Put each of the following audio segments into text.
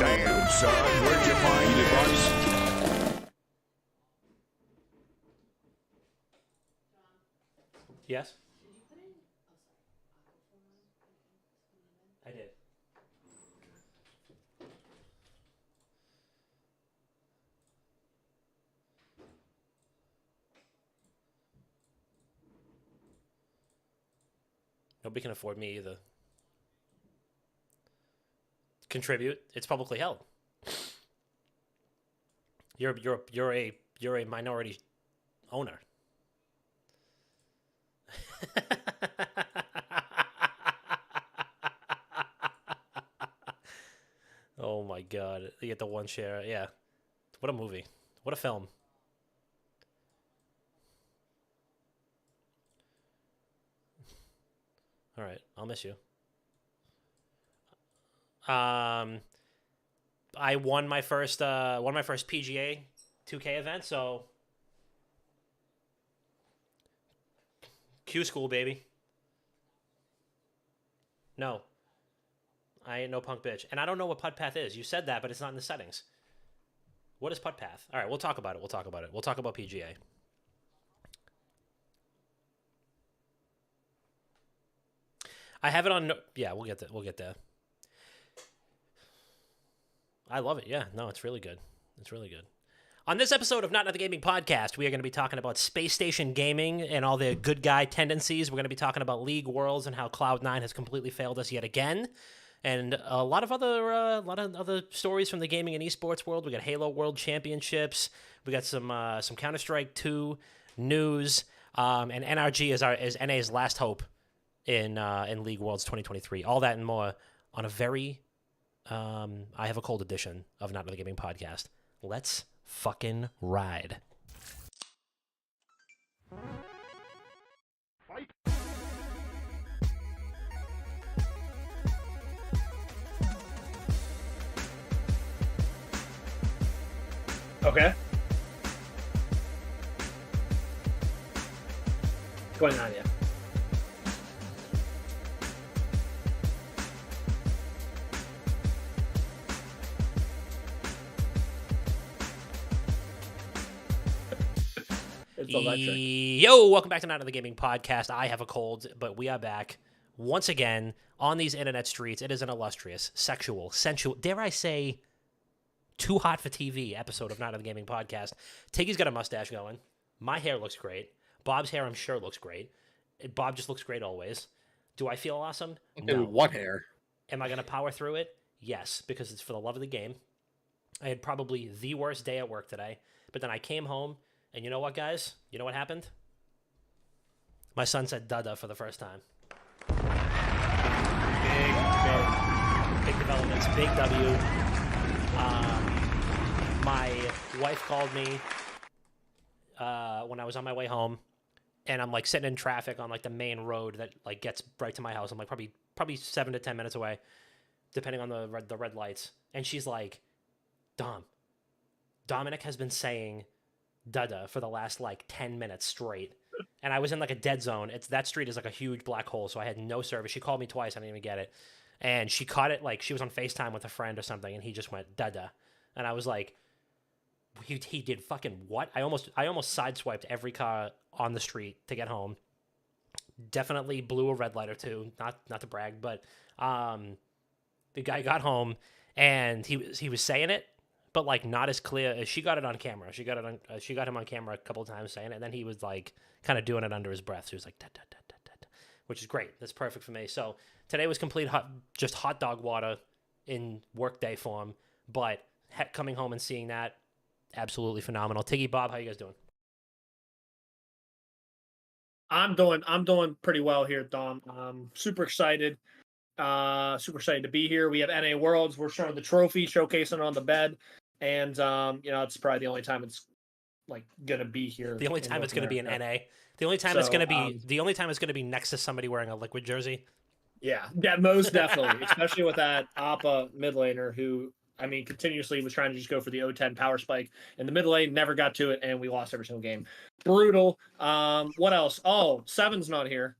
Damn, son, where'd you find it, boss? Yes? I did. Nobody can afford me either. Contribute. It's publicly held. You're a minority owner. Oh my god. You get the one share. Yeah. What a movie. What a film. All right. I'll miss you. I won my first PGA 2K event, so Q school, baby. No. I ain't no punk bitch. And I don't know what putt path is. You said that, but it's not in the settings. What is putt path? All right, we'll talk about it. We'll talk about PGA. I have it on. Yeah, we'll get there. I love it. Yeah, no, it's really good. It's really good. On this episode of Not Another Gaming Podcast, we are going to be talking about Space Station Gaming and all the good guy tendencies. We're going to be talking about League Worlds and how Cloud9 has completely failed us yet again. And a lot of other stories from the gaming and esports world. We got Halo World Championships. We got some Counter-Strike 2 news. And NRG is NA's last hope in League Worlds 2023. All that and more on a very I have a cold edition of Not Another Gaming Podcast. Let's fucking ride. Okay. What's going on, yeah? Yo, welcome back to Not Another Gaming Podcast. I have a cold, but we are back once again on these internet streets. It is an illustrious, sexual, sensual, dare I say, too hot for TV episode of Not Another Gaming Podcast. Tiggy's got a mustache going. My hair looks great. Bob's hair, I'm sure, looks great. Bob just looks great always. Do I feel awesome? No. What hair? Am I going to power through it? Yes, because it's for the love of the game. I had probably the worst day at work today, but then I came home. And you know what, guys? You know what happened? My son said "dada" for the first time. Big developments, big W. My wife called me when I was on my way home, and I'm like sitting in traffic on like the main road that like gets right to my house. I'm like probably 7 to 10 minutes away, depending on the red lights. And she's like, Dominic has been saying "dada" for the last like 10 minutes straight, and I was in like a dead zone. That street is like a huge black hole, so I had no service. She called me twice, I didn't even get it, and she caught it like she was on FaceTime with a friend or something, and he just went "dada," and I was like, he did fucking what? I almost sideswiped every car on the street to get home. Definitely blew a red light or two, not to brag, but the guy got home and he was saying it, but like not as clear as she got it on camera. She got him on camera a couple of times saying it, and then he was like kind of doing it under his breath. She was like, da, da, da, da, da, which is great. That's perfect for me. So today was complete just hot dog water in workday form, but coming home and seeing that, absolutely phenomenal. Tiggy, Bob, how you guys doing? I'm doing pretty well here, Dom. Super excited. Super excited to be here. We have NA Worlds. We're showing the trophy, showcasing it on the bed. And it's probably the only time it's like gonna be here. The only time it's gonna be in NA. The only time it's gonna be next to somebody wearing a Liquid jersey. Yeah, most definitely. Especially with that Appa mid laner who, I mean, continuously was trying to just go for the O10 power spike in the mid lane, never got to it, and we lost every single game. Brutal. What else? Oh, Seven's not here.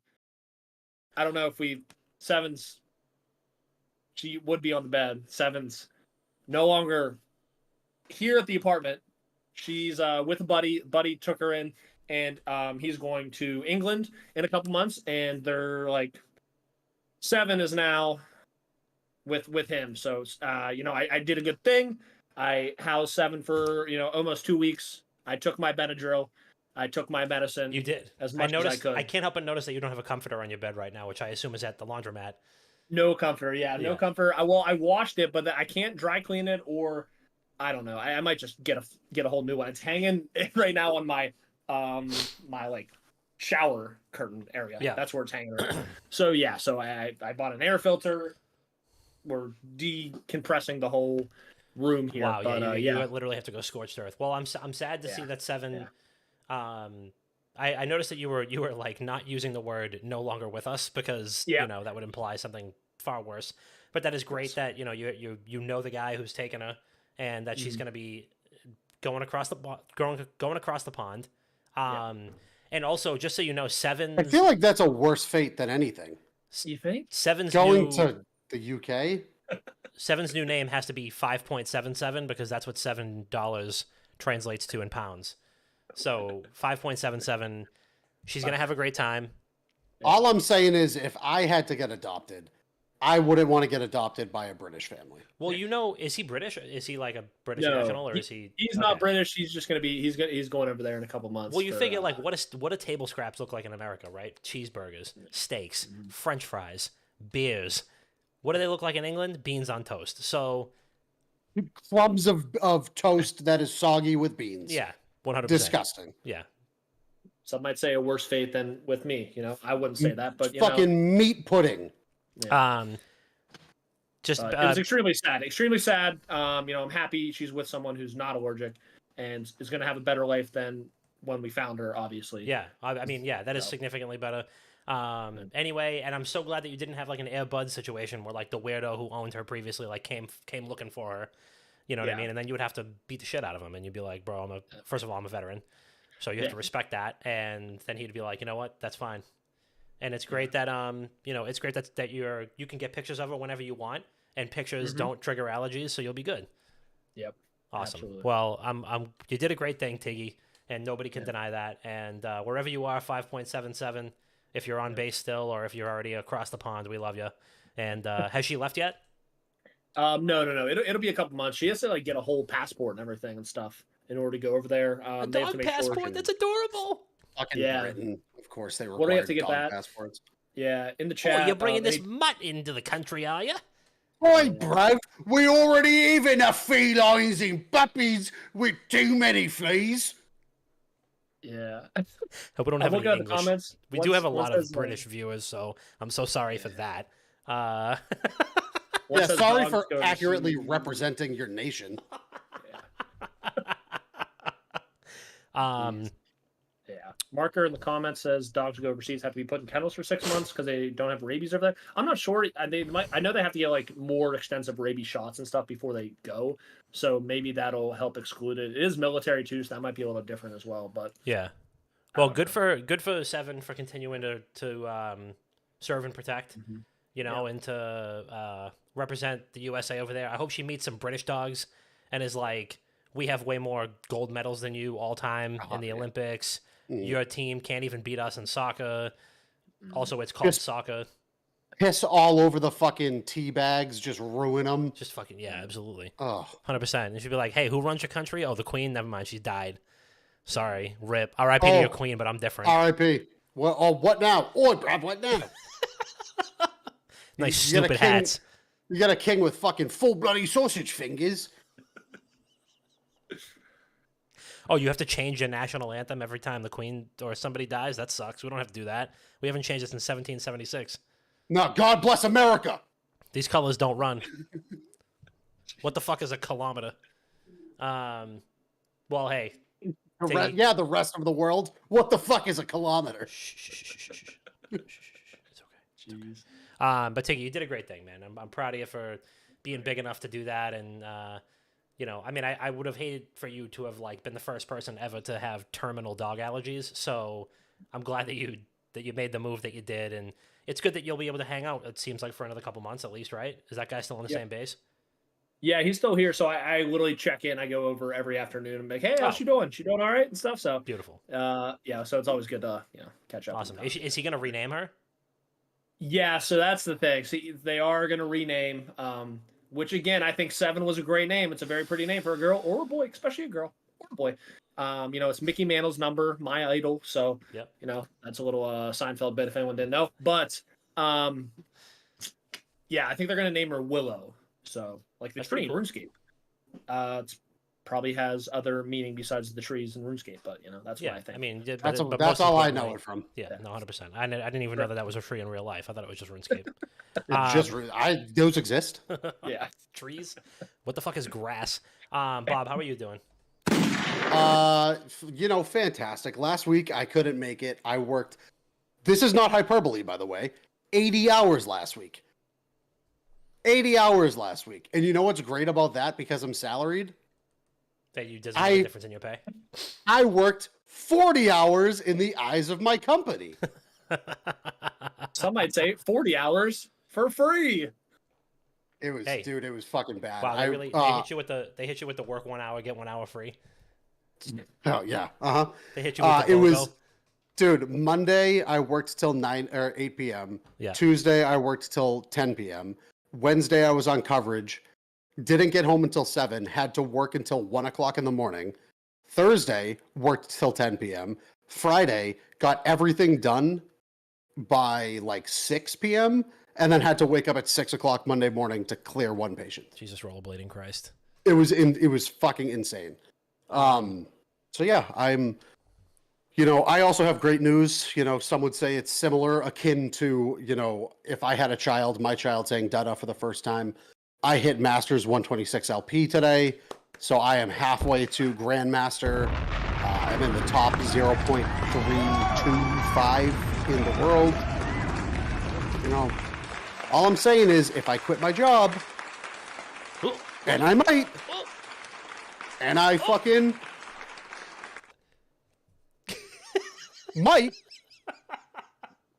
I don't know if Seven's. She would be on the bed. Seven's no longer here at the apartment. She's with a buddy. Buddy took her in, and he's going to England in a couple months, and they're like 7 is now with him. So I did a good thing. I housed 7 for almost 2 weeks. I took my Benadryl. I took my medicine. You did. As much I noticed, as I could. I can't help but notice that you don't have a comforter on your bed right now, which I assume is at the laundromat. No comforter. Yeah, no Yeah. comforter. I washed it, but I can't dry clean it, or I don't know. I might just get a whole new one. It's hanging right now on my my like shower curtain area. Yeah. That's where it's hanging. Right. So I bought an air filter. We're decompressing the whole room here. Wow, But, you literally have to go scorched earth. Well, I'm sad to see that 7. I noticed that you were like not using the word "no longer with us" because that would imply something far worse. But that is great that you know the guy who's taken her, and that she's going to be going across the pond. And also, just so you know, 7. I feel like that's a worse fate than anything. You think 7's Going new, to the UK? 7's new name has to be 5.77 because that's what $7 translates to in pounds. So 5.77. She's gonna have a great time. All I'm saying is, if I had to get adopted, I wouldn't want to get adopted by a British family. Well, is he British? Is he like a British No, national, or is he? He's not British. He's just gonna be. He's going over there in a couple months. Well, you figure like what do table scraps look like in America, right? Cheeseburgers, steaks, French fries, beers. What do they look like in England? Beans on toast. So Crumbs of toast that is soggy with beans. yeah, 100%. Disgusting. Yeah. Some might say a worse fate than with me. I wouldn't say that, but Fucking meat pudding. Yeah. Just it was extremely sad. Extremely sad. I'm happy she's with someone who's not allergic and is going to have a better life than when we found her. Obviously. yeah. I mean, yeah, that is significantly better. Anyway, and I'm so glad that you didn't have like an Air Bud situation where like the weirdo who owned her previously like came looking for her. You know what I mean? And then you would have to beat the shit out of him, and you'd be like, bro, first of all, I'm a veteran, so you have to respect that. And then he'd be like, you know what? That's fine. And it's great that it's great that you can get pictures of it whenever you want, and pictures don't trigger allergies, so you'll be good. Yep. Awesome. Absolutely. Well, you did a great thing, Tiggy, and nobody can deny that. And wherever you are, 5.77. If you're on base still, or if you're already across the pond, we love you. And has she left yet? No. It'll be a couple months. She has to like get a whole passport and everything and stuff in order to go over there. A They have dog to make passport? sure. That's adorable. Fucking Britain, of course, they do require you have to get dog that? passports. Yeah, in the chat. Oh, you're bringing this mutt into the country, are you? Oi, bruv, we already even have felines in puppies with too many fleas. Yeah. Hope we don't I'm have any looking at the English. comments. We do have a lot of says, British viewers, so I'm so sorry for that. one Yeah, says sorry dogs for go to accurately sleep. representing your nation. Yeah. Marker in the comments says dogs who go overseas have to be put in kennels for 6 months because they don't have rabies over there. I'm not sure. I know they have to get like more extensive rabies shots and stuff before they go. So maybe that'll help exclude it. It is military too, so that might be a little different as well. But yeah. Well, good for 7 for continuing to serve and protect, and to represent the USA over there. I hope she meets some British dogs and is like, we have way more gold medals than you all time in the Olympics. Your team can't even beat us in soccer. Also, it's called soccer. Piss all over the fucking tea bags, just ruin them. Just fucking, yeah, absolutely. Oh, 100%. And she'd be like, hey, who runs your country? Oh, the queen? Never mind, she's died. Sorry, rip. R.I.P. to your queen, but I'm different. R.I.P. What now? Oi, bruv, what now? Nice You got a stupid king- hats. You got a king with fucking full bloody sausage fingers. Oh, you have to change your national anthem every time the queen or somebody dies? That sucks. We don't have to do that. We haven't changed it since 1776. No, God bless America. These colors don't run. What the fuck is a kilometer? Well, hey. The rest of the world. What the fuck is a kilometer? Shh. It's okay. jeez. But Tiggy, you did a great thing, man. I'm proud of you for being big enough to do that. And, I mean, I would have hated for you to have like been the first person ever to have terminal dog allergies. So I'm glad that you made the move that you did. And it's good that you'll be able to hang out, it seems like, for another couple months at least, right? Is that guy still on the same base? Yeah, he's still here. So I literally check in. I go over every afternoon and be like, hey, how's Oh. she doing? She doing all right and stuff. So Beautiful. yeah, so it's always good to catch up. Awesome. and talk. Is he going to rename her? Yeah, so that's the thing. See, they are going to rename, which again, I think 7 was a great name. It's a very pretty name for a girl or a boy, especially a girl or a boy. It's Mickey Mantle's number, my idol. So, Yep. that's a little Seinfeld bit if anyone didn't know. But, yeah, I think they're going to name her Willow. So, like the That's tree in pretty RuneScape. It's probably has other meaning besides the trees in RuneScape, but that's what I think. I mean, yeah, That's, but that's most all I know importantly- it from. Yeah, no, 100%. I didn't even know that was a tree in real life. I thought it was just RuneScape. Those exist. Yeah. Trees? What the fuck is grass? Bob, how are you doing? Fantastic. Last week I couldn't make it. I worked. This is not hyperbole, by the way. 80 hours last week. 80 hours last week. And you know what's great about that? Because I'm salaried, That you doesn't make a difference in your pay? I worked 40 hours in the eyes of my company. Some might say 40 hours for free. It was, Hey. dude, it was fucking bad. Wow, they hit you with the work 1 hour, get 1 hour free. Oh yeah. Uh-huh. They hit you with the It BOGO. was, dude, Monday I worked till 9 or 8 p.m. Yeah. Tuesday I worked till 10 p.m. Wednesday I was on coverage. Didn't get home until 7. Had to work until 1 o'clock in the morning. Thursday worked till 10 p.m. Friday got everything done by like 6 p.m. and then had to wake up at 6 o'clock Monday morning to clear one patient. Jesus rollerblading Christ. It was fucking insane. So yeah, I also have great news. Some would say it's similar, akin to, if I had a child, my child saying Dada for the first time. I hit Masters 126 LP today, so I am halfway to Grandmaster. I'm in the top 0.325 in the world. All I'm saying is if I quit my job, Ooh. and I might, Oh. and I fucking might,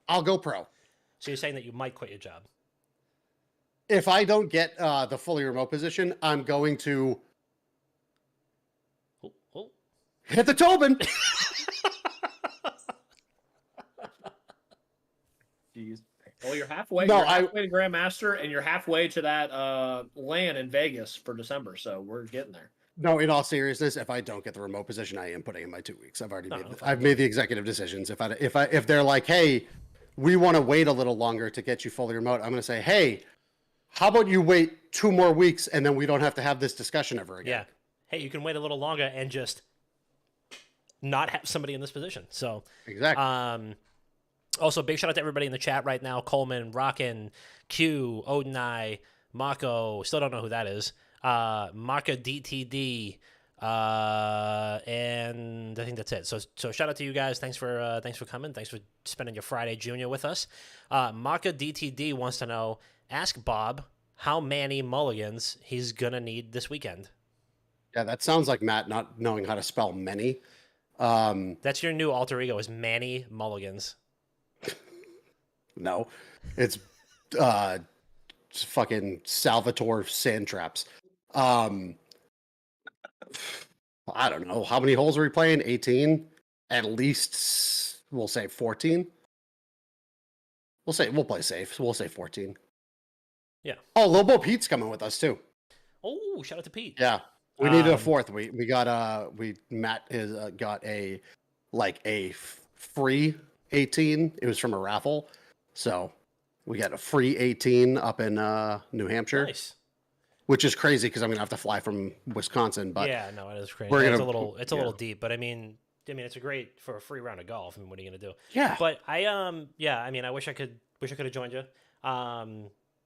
I'll go pro. So you're saying that you might quit your job? If I don't get the fully remote position, I'm going to Oh. hit the Tobin. Jeez. Well, you're halfway. No, You're halfway to Grandmaster, and you're halfway to that LAN in Vegas for December. So we're getting there. No, in all seriousness, if I don't get the remote position, I am putting in my 2 weeks. I've already Oh, made. okay. I've made the executive decisions. If they're like, hey, we want to wait a little longer to get you fully remote, I'm going to say, hey, how about you wait 2 more weeks and then we don't have to have this discussion ever again. Yeah. Hey, you can wait a little longer and just not have somebody in this position. So, Exactly. also big shout out to everybody in the chat right now: Coleman, Rockin, Q, Odenai, Marco. Still don't know who that is. Marco DTD, and I think that's it. So shout out to you guys. Thanks for coming. Thanks for spending your Friday Junior with us. Marco DTD wants to know: ask Bob how many mulligans he's gonna need this weekend. Yeah, that sounds like Matt not knowing how to spell many. That's your new alter ego, is Manny Mulligans. No, it's fucking Salvatore Sandtraps. I don't know. How many holes are we playing? 18? At least, we'll say 14. We'll play safe. So we'll say 14. Yeah. Oh, Lobo Pete's coming with us too. Oh, shout out to Pete. Yeah. We needed a Um, fourth. We got Matt has got a free 18. It was from a raffle. So we got a free 18 up in New Hampshire, Nice. which is crazy because I'm gonna have to fly from Wisconsin. But Yeah, no, it is crazy. we're It's a gonna- little, it's a yeah. little deep, but I mean, it's a great for a free round of golf. I mean, what are you gonna do? yeah, But yeah, I mean, I wish I could have joined you.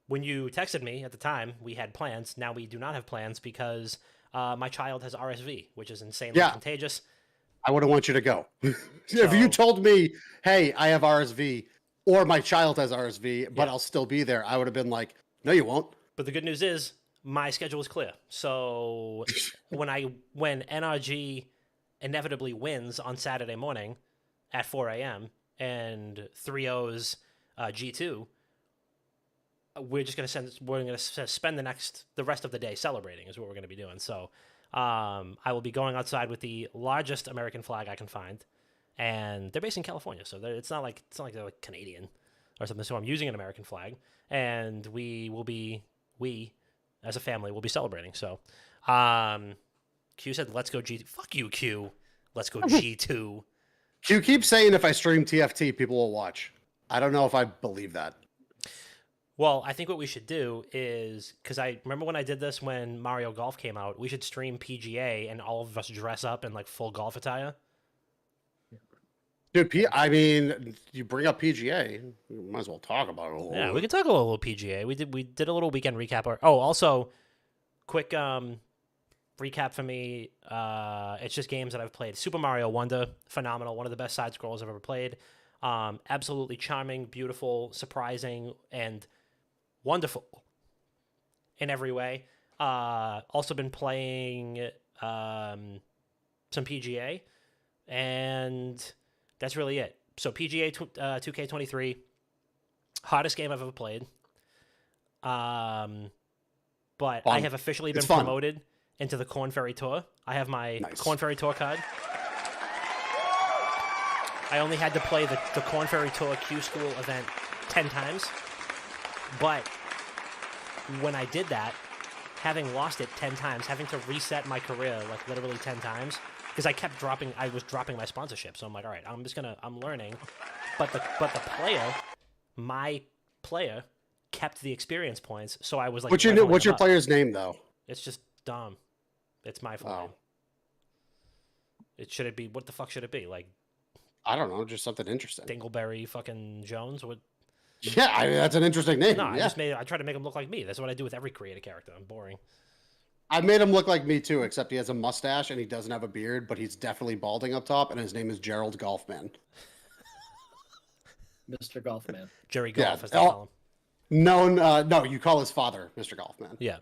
When you texted me at the time, we had plans. Now we do not have plans because my child has RSV, which is insanely Yeah. contagious. I wouldn't want you to go. If So- you told me, "Hey, I have RSV," or my child has RSV, but Yeah. I'll still be there, I would have been like, "No, you won't." But the good news is my schedule is clear. So when NRG inevitably wins on Saturday morning at 4 a.m. and 3-0's G2, we're just gonna spend the rest of the day celebrating is what we're gonna be doing. So I will be going outside with the largest American flag I can find, and they're based in California, so it's not like they're like Canadian or something. So I'm using an American flag, and we as a family will be celebrating. So Q said, "Let's go G." Fuck you, Q. Let's go G2. You keep saying if I stream TFT, people will watch. I don't know if I believe that. Well, I think what we should do is, because I remember when I did this when Mario Golf came out, we should stream PGA and all of us dress up in like full golf attire. Dude, I mean, you bring up PGA, you might as well talk about it a little. Yeah, we could talk a little PGA. We did a little weekend recap. Also, quick recap for me. It's just games that I've played. Super Mario Wonder, phenomenal. One of the best side scrolls I've ever played. Absolutely charming, beautiful, surprising, and wonderful in every way. Also been playing some PGA, and that's really it. So PGA 2K23, hottest game I've ever played. But Fun. I have officially been promoted into the Corn Ferry Tour. I have my Corn Ferry Tour card. I only had to play the Corn Ferry Tour Q School event 10 times. But when I did that, having lost it 10 times, having to reset my career like literally 10 times, because I was dropping my sponsorship. So I'm like, all right, I'm learning. But my player kept the experience points. So I was like, what's your player's name though? It's just Dom. It's my full name. What the fuck should it be? Like, I don't know, just something interesting. Dingleberry fucking Jones? What? Yeah, I mean, that's an interesting name. No, yeah. I try to make him look like me. That's what I do with every creative character. I'm boring. I made him look like me too, except he has a mustache and he doesn't have a beard, but he's definitely balding up top, and his name is Gerald Golfman. Mr. Golfman. Jerry Golf, as they call him. No, you call his father Mr. Golfman. Yeah,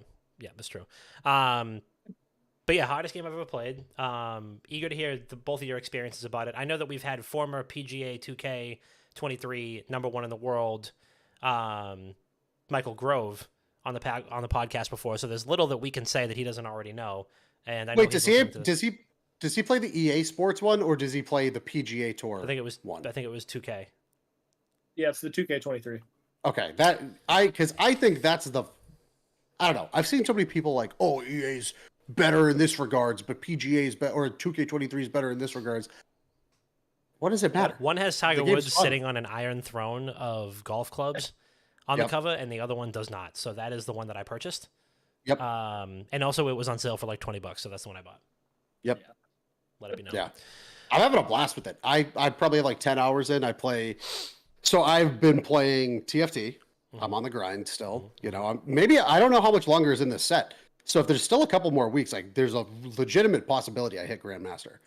that's true. But yeah, hardest game I've ever played. Eager to hear both of your experiences about it. I know that we've had former PGA 2K23 #1 in the world, Michael Grove, on the podcast before. So there's little that we can say that he doesn't already know. And I know wait, does he play the EA Sports one, or does he play the PGA Tour? I think it was one. I think it was 2K. Yeah, it's the 2K23. Okay, because I think that's I don't know. I've seen so many people like, oh, EA's better in this regards, but PGA's better, or 2K23 is better in this regards. What does it matter? One has Tiger Woods sitting on an iron throne of golf clubs on the cover, and the other one does not. So that is the one that I purchased. Yep. And also it was on sale for like $20, so that's the one I bought. Yep. Yeah. Let it be known. Yeah. I'm having a blast with it. I probably have like 10 hours in. So I've been playing TFT. Mm-hmm. I'm on the grind still. Mm-hmm. You know, I don't know how much longer is in this set. So if there's still a couple more weeks, like there's a legitimate possibility I hit Grandmaster.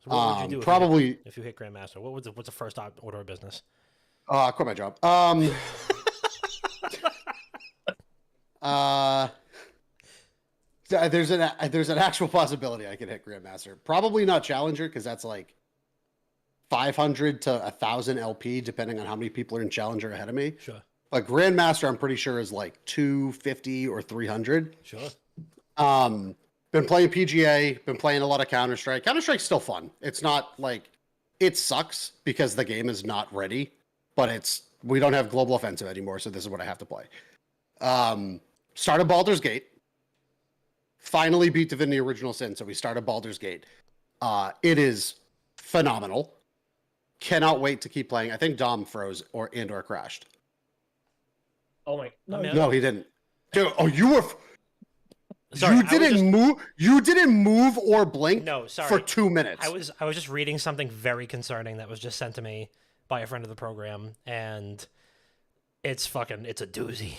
So what would you do probably if you hit Grandmaster? What's the first order of business? Quit my job. There's an actual possibility I could hit Grandmaster. Probably not Challenger, because that's like 500 to 1,000 LP, depending on how many people are in Challenger ahead of me. Sure. But Grandmaster, I'm pretty sure, is like 250 or 300. Sure. Been playing PGA, been playing a lot of Counter-Strike. Counter-Strike's still fun. It's not like, it sucks because the game is not ready, but we don't have Global Offensive anymore, so this is what I have to play. Started Baldur's Gate. Finally beat Divinity Original Sin, so we started Baldur's Gate. It is phenomenal. Cannot wait to keep playing. I think Dom froze or crashed. Oh my! No, he didn't. Dude, you were. Sorry, You didn't move or blink. No, sorry. For 2 minutes. I was just reading something very concerning that was just sent to me by a friend of the program, and it's a doozy.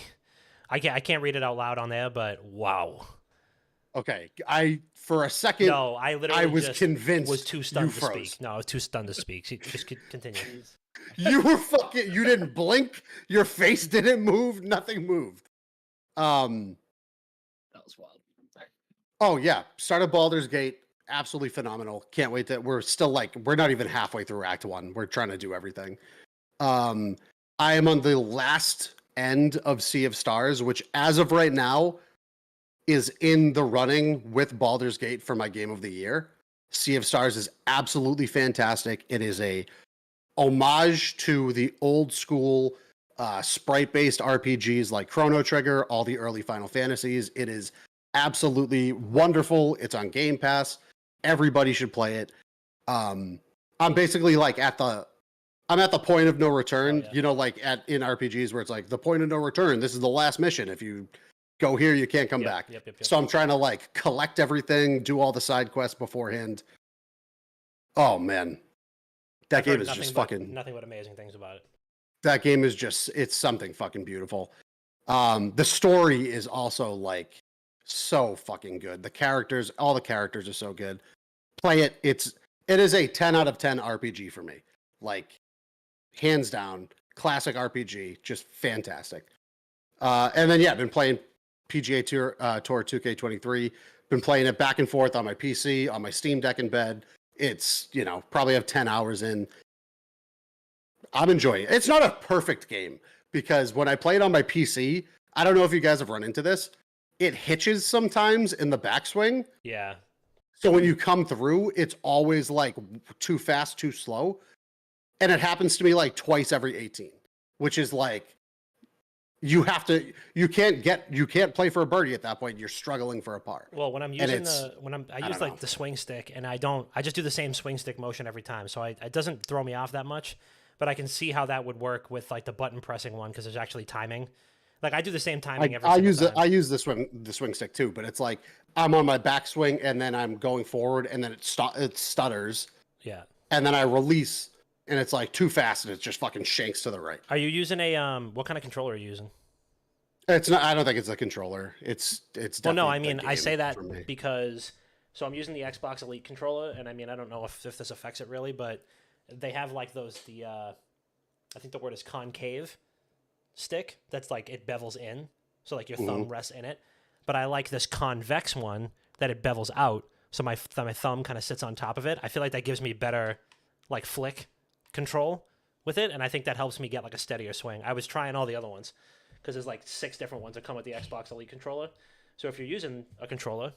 I can't read it out loud on there, but wow. Okay, for a second. No, I was convinced. Was too stunned you to froze. speak. No, I was too stunned to speak. Just continue. You were fucking. You didn't blink. Your face didn't move. Nothing moved. That was wild. Oh yeah, started Baldur's Gate. Absolutely phenomenal. Can't wait we're not even halfway through Act 1. We're trying to do everything. I am on the last end of Sea of Stars, which as of right now is in the running with Baldur's Gate for my game of the year. Sea of Stars is absolutely fantastic. It is a homage to the old school sprite-based RPGs like Chrono Trigger, all the early Final Fantasies. It is absolutely wonderful. It's on Game Pass. Everybody should play it. I'm basically like at the point of no return, yeah. you know, like in RPGs where it's like the point of no return. This is the last mission. If you go here, you can't come back. Yep. So I'm trying to like collect everything, do all the side quests beforehand. Oh man, that I've game heard is nothing just but- fucking. nothing but amazing things about it. That game is just, it's something fucking beautiful. The story is also like so fucking good. The characters, all the characters are so good. Play it. It is a 10 out of 10 RPG for me. Like hands down, classic RPG, just fantastic. And then yeah, I've been playing PGA Tour 2K23. Been playing it back and forth on my PC, on my Steam Deck in bed. It's, you know, probably have 10 hours in. I'm enjoying it. It's not a perfect game because when I play it on my PC, I don't know if you guys have run into this. It hitches sometimes in the backswing. Yeah. So when you come through, it's always like too fast, too slow. And it happens to me like twice every 18, which is like you can't play for a birdie at that point. You're struggling for a par. Well, when I'm And using it's- I don't use like know. the swing stick, and I just do the same swing stick motion every time, so it doesn't throw me off that much. But I can see how that would work with like the button pressing one because there's actually timing. Like I do the same timing every. I single use time. I use the swing stick too, but it's like I'm on my backswing and then I'm going forward and then it stutters Yeah. and then I release and it's like too fast and it just fucking shanks to the right. Are you using a what kind of controller are you using? It's not. I don't think it's a controller. It's. Well, no, definitely I the mean I game say that for me. because I'm using the Xbox Elite controller, and I mean I don't know if this affects it really, but they have like I think the word is concave stick. That's like it bevels in, so like your thumb rests in it. But I like this convex one that it bevels out, so my thumb kind of sits on top of it. I feel like that gives me better like flick control with it, and I think that helps me get like a steadier swing. I was trying all the other ones because there's like 6 different ones that come with the Xbox Elite controller. So if you're using a controller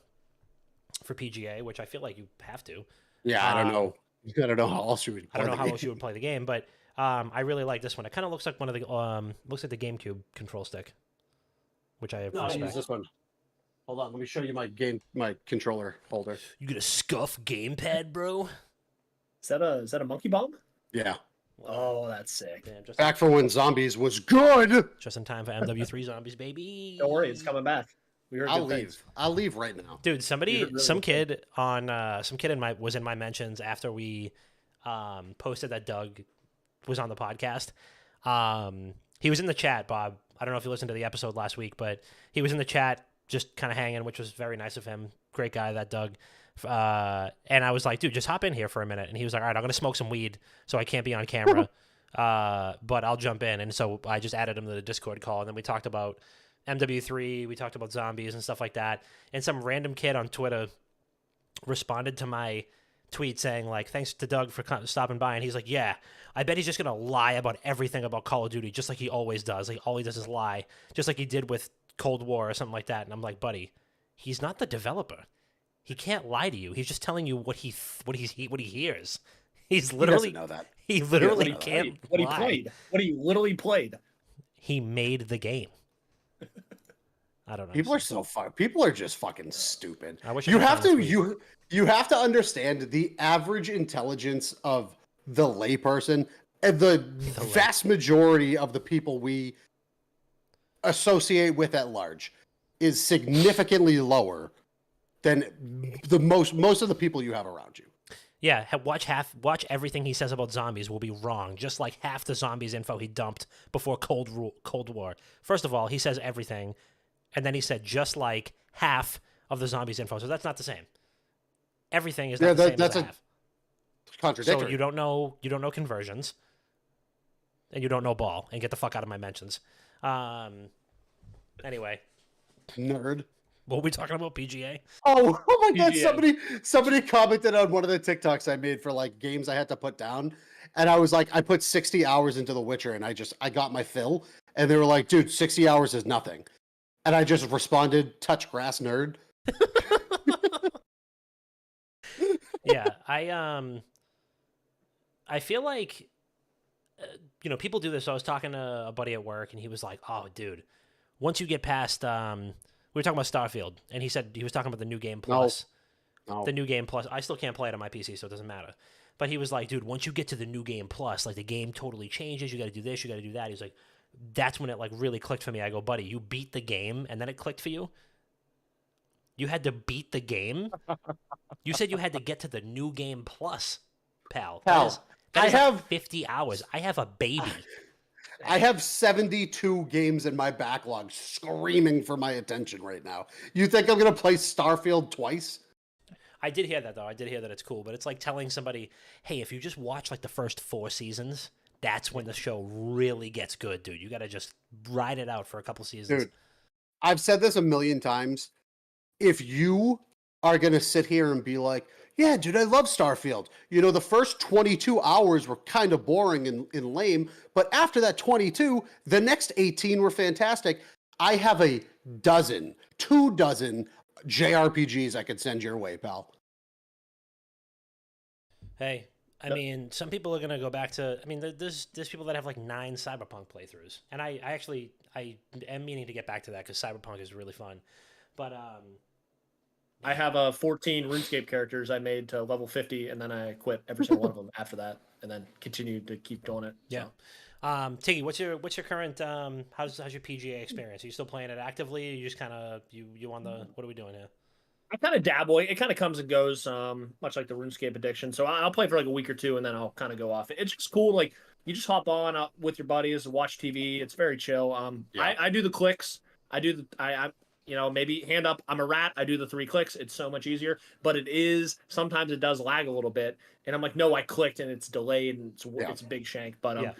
for PGA, which I feel like you have to, Yeah, I don't know. I don't know how else you would. I don't know play how the else you would play the game, but I really like this one. It kind of looks like one of the looks like the GameCube control stick, which I No, I appreciate. use this one. Hold on, let me show you my controller holder. You gonna scuff gamepad, bro? Is that a monkey bomb? Yeah, Oh, that's sick. Damn, back for when zombies was good. just in time for MW3 zombies, baby. Don't worry, it's coming back. We heard I'll good leave. things. I'll leave right now. Dude, somebody, You're really some good. kid on, some kid was in my mentions after we posted that Doug was on the podcast. He was in the chat, Bob. I don't know if you listened to the episode last week, but he was in the chat just kind of hanging, which was very nice of him. Great guy, that Doug. And I was like, dude, just hop in here for a minute. And he was like, all right, I'm going to smoke some weed, so I can't be on camera. But I'll jump in. And so I just added him to the Discord call, and then we talked about MW3, we talked about zombies and stuff like that. And some random kid on Twitter responded to my tweet saying, like, thanks to Doug for stopping by. And he's like, yeah, I bet he's just going to lie about everything about Call of Duty, just like he always does. Like, all he does is lie, just like he did with Cold War or something like that. And I'm like, buddy, he's not the developer. He can't lie to you. He's just telling you what he hears. He's literally He doesn't know that. he literally What can't he lie. played. What he literally played. He made the game. I don't know. People are so People are just fucking stupid. I wish I You could have find to this tweet. you have to understand the average intelligence of the layperson and the vast majority of the people we associate with at large is significantly lower than the most of the people you have around you. Yeah, watch everything he says about zombies will be wrong, just like half the zombies info he dumped before Cold War. First of all, he says everything, and then he said just like half of the zombies info. So that's not the same. Everything is not the same that's as a half. contradictory. So you don't know conversions, and you don't know ball, and get the fuck out of my mentions. Anyway, nerd. what were we talking about? PGA? Oh my god! PGA. Somebody commented on one of the TikToks I made for like games I had to put down, and I was like, I put 60 hours into The Witcher, and I got my fill, And they were like, dude, 60 hours is nothing. And I just responded, touch grass, nerd. Yeah, I feel like people do this. So I was talking to a buddy at work, and he was like, "Oh, dude, once you get past we were talking about Starfield, and he said he was talking about the new game plus, No. the new game plus. I still can't play it on my PC, so it doesn't matter. But he was like, dude, once you get to the new game plus, like the game totally changes. You got to do this, you got to do that. He's like, that's when it like really clicked for me. I go, buddy, you beat the game, and then it clicked for you. You had to beat the game. You said you had to get to the new game plus, pal. Pal, That I is like have 50 hours. I have a baby. I have 72 games in my backlog screaming for my attention right now. You think I'm gonna play Starfield twice? I did hear that though. I did hear that it's cool, but it's like telling somebody, "Hey, if you just watch like the first 4 seasons, that's when the show really gets good, dude. You got to just ride it out for a couple seasons." Dude, I've said this a million times. If you are gonna sit here and be like, yeah, dude, I love Starfield. You know, the first 22 hours were kind of boring and lame, but after that 22, the next 18 were fantastic. I have a dozen, 2 dozen JRPGs I could send your way, pal. Hey, I mean, some people are gonna go back to. I mean, there's people that have like 9 Cyberpunk playthroughs, and I am meaning to get back to that because Cyberpunk is really fun. But I have 14 RuneScape characters I made to level 50, and then I quit every single one of them after that, and then continued to keep doing it. yeah. So. Tiggy, what's your current how's your PGA experience? Are you still playing it actively? Or you just kind of you on the what are we doing here? I kind of dabble. It kind of comes and goes, much like the RuneScape addiction. So I'll play for like a week or two, and then I'll kind of go off. It's just cool. Like you just hop on with your buddies, watch TV. It's very chill. Yeah. I do the clicks. I do the I maybe hand up. I'm a rat. I do the 3 clicks. It's so much easier. But it is sometimes it does lag a little bit, and I'm like, no, I clicked and it's delayed and it's a big shank. But Yeah.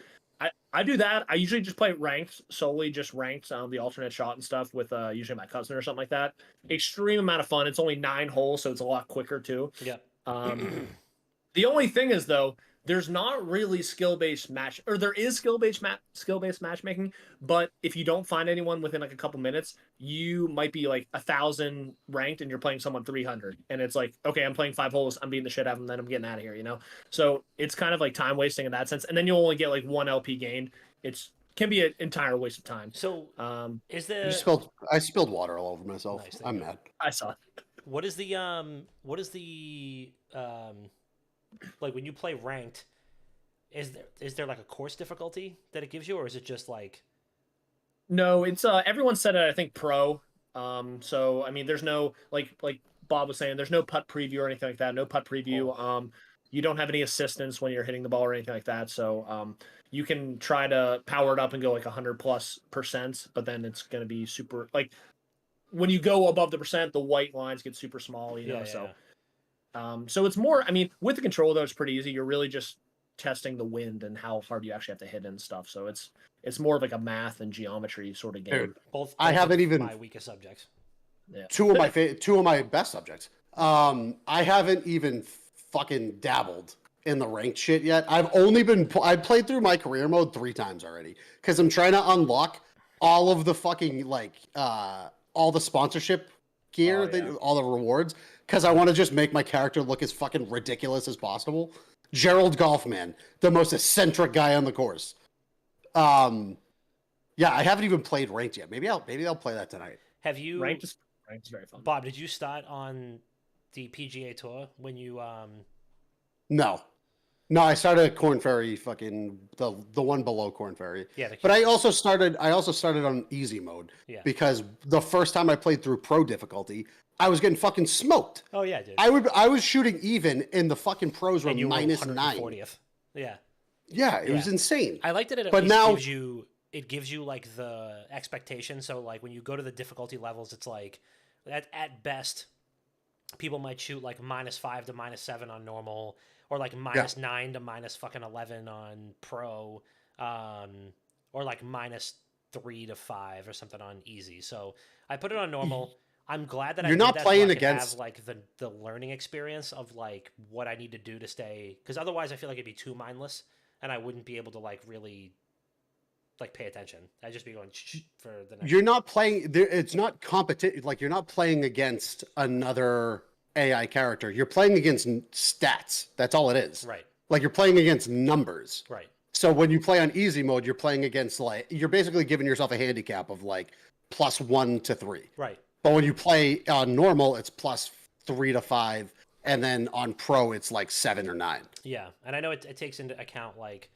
I do that. I usually just play ranked, solely just ranked, the alternate shot and stuff with usually my cousin or something like that. Extreme amount of fun. It's only 9 holes, so it's a lot quicker too. Yeah. The only thing is though, there's not really skill-based match, or there is skill-based matchmaking, but if you don't find anyone within like a couple minutes, you might be like 1,000 ranked and you're playing someone 300, and it's like, okay, I'm playing 5 holes, I'm beating the shit out of them, then I'm getting out of here, So it's kind of like time wasting in that sense, and then you'll only get like 1 LP gained. It's can be an entire waste of time. So is there I spilled water all over myself. Nice, I'm mad. I saw it. what is the like when you play ranked, is there like a course difficulty that it gives you, or is it just like No, it's everyone said it, I think pro. So I mean there's no like Bob was saying, there's no putt preview or anything like that. No putt preview. You don't have any assistance when you're hitting the ball or anything like that. So you can try to power it up and go like 100+%, but then it's gonna be super like when you go above the percent, the white lines get super small, so so it's more, I mean, with the controller though, it's pretty easy. You're really just testing the wind and how hard you actually have to hit and stuff. So it's more of like a math and geometry sort of game. Dude, both I haven't of even- my weakest subjects. Yeah. Two of my best subjects. I haven't even fucking dabbled in the ranked shit yet. I've only been I played through my career mode 3 times already because I'm trying to unlock all of the fucking like all the sponsorship gear, Oh, yeah. all the rewards, because I want to just make my character look as fucking ridiculous as possible. Gerald Golfman, the most eccentric guy on the course. Yeah, I haven't even played ranked yet. Maybe I'll play that tonight. Have you Ranked is very fun. Bob, did you start on the PGA Tour when you No, I started at Corn Ferry, fucking the one below Corn Ferry. yeah, But I also started on easy mode Yeah. because the first time I played through pro difficulty, I was getting fucking smoked. Oh yeah, dude. I was shooting even, and the fucking pros were and you were -9. 140th. Yeah. Yeah, it was Yeah. insane. I like that it at But least now- gives you like the expectation. So like when you go to the difficulty levels, it's like at best people might shoot like -5 to -7 on normal, or like -9 to -11 on pro, or like -3 to 5 or something on easy. So I put it on normal. I'm glad that You're I did not that playing so I could against- have like the learning experience of like what I need to do to stay, because otherwise I feel like it'd be too mindless and I wouldn't be able to like really like pay attention. I'd just be going shh for the next. You're not playing. It's not competition. Like you're not playing against another AI character. You're playing against stats. That's all it is. Right. Like you're playing against numbers. Right. So when you play on easy mode, you're playing against like you're basically giving yourself a handicap of like +1 to 3. Right. But when you play on normal, it's +3 to 5, and then on pro, it's like 7 or 9. Yeah, and I know it takes into account like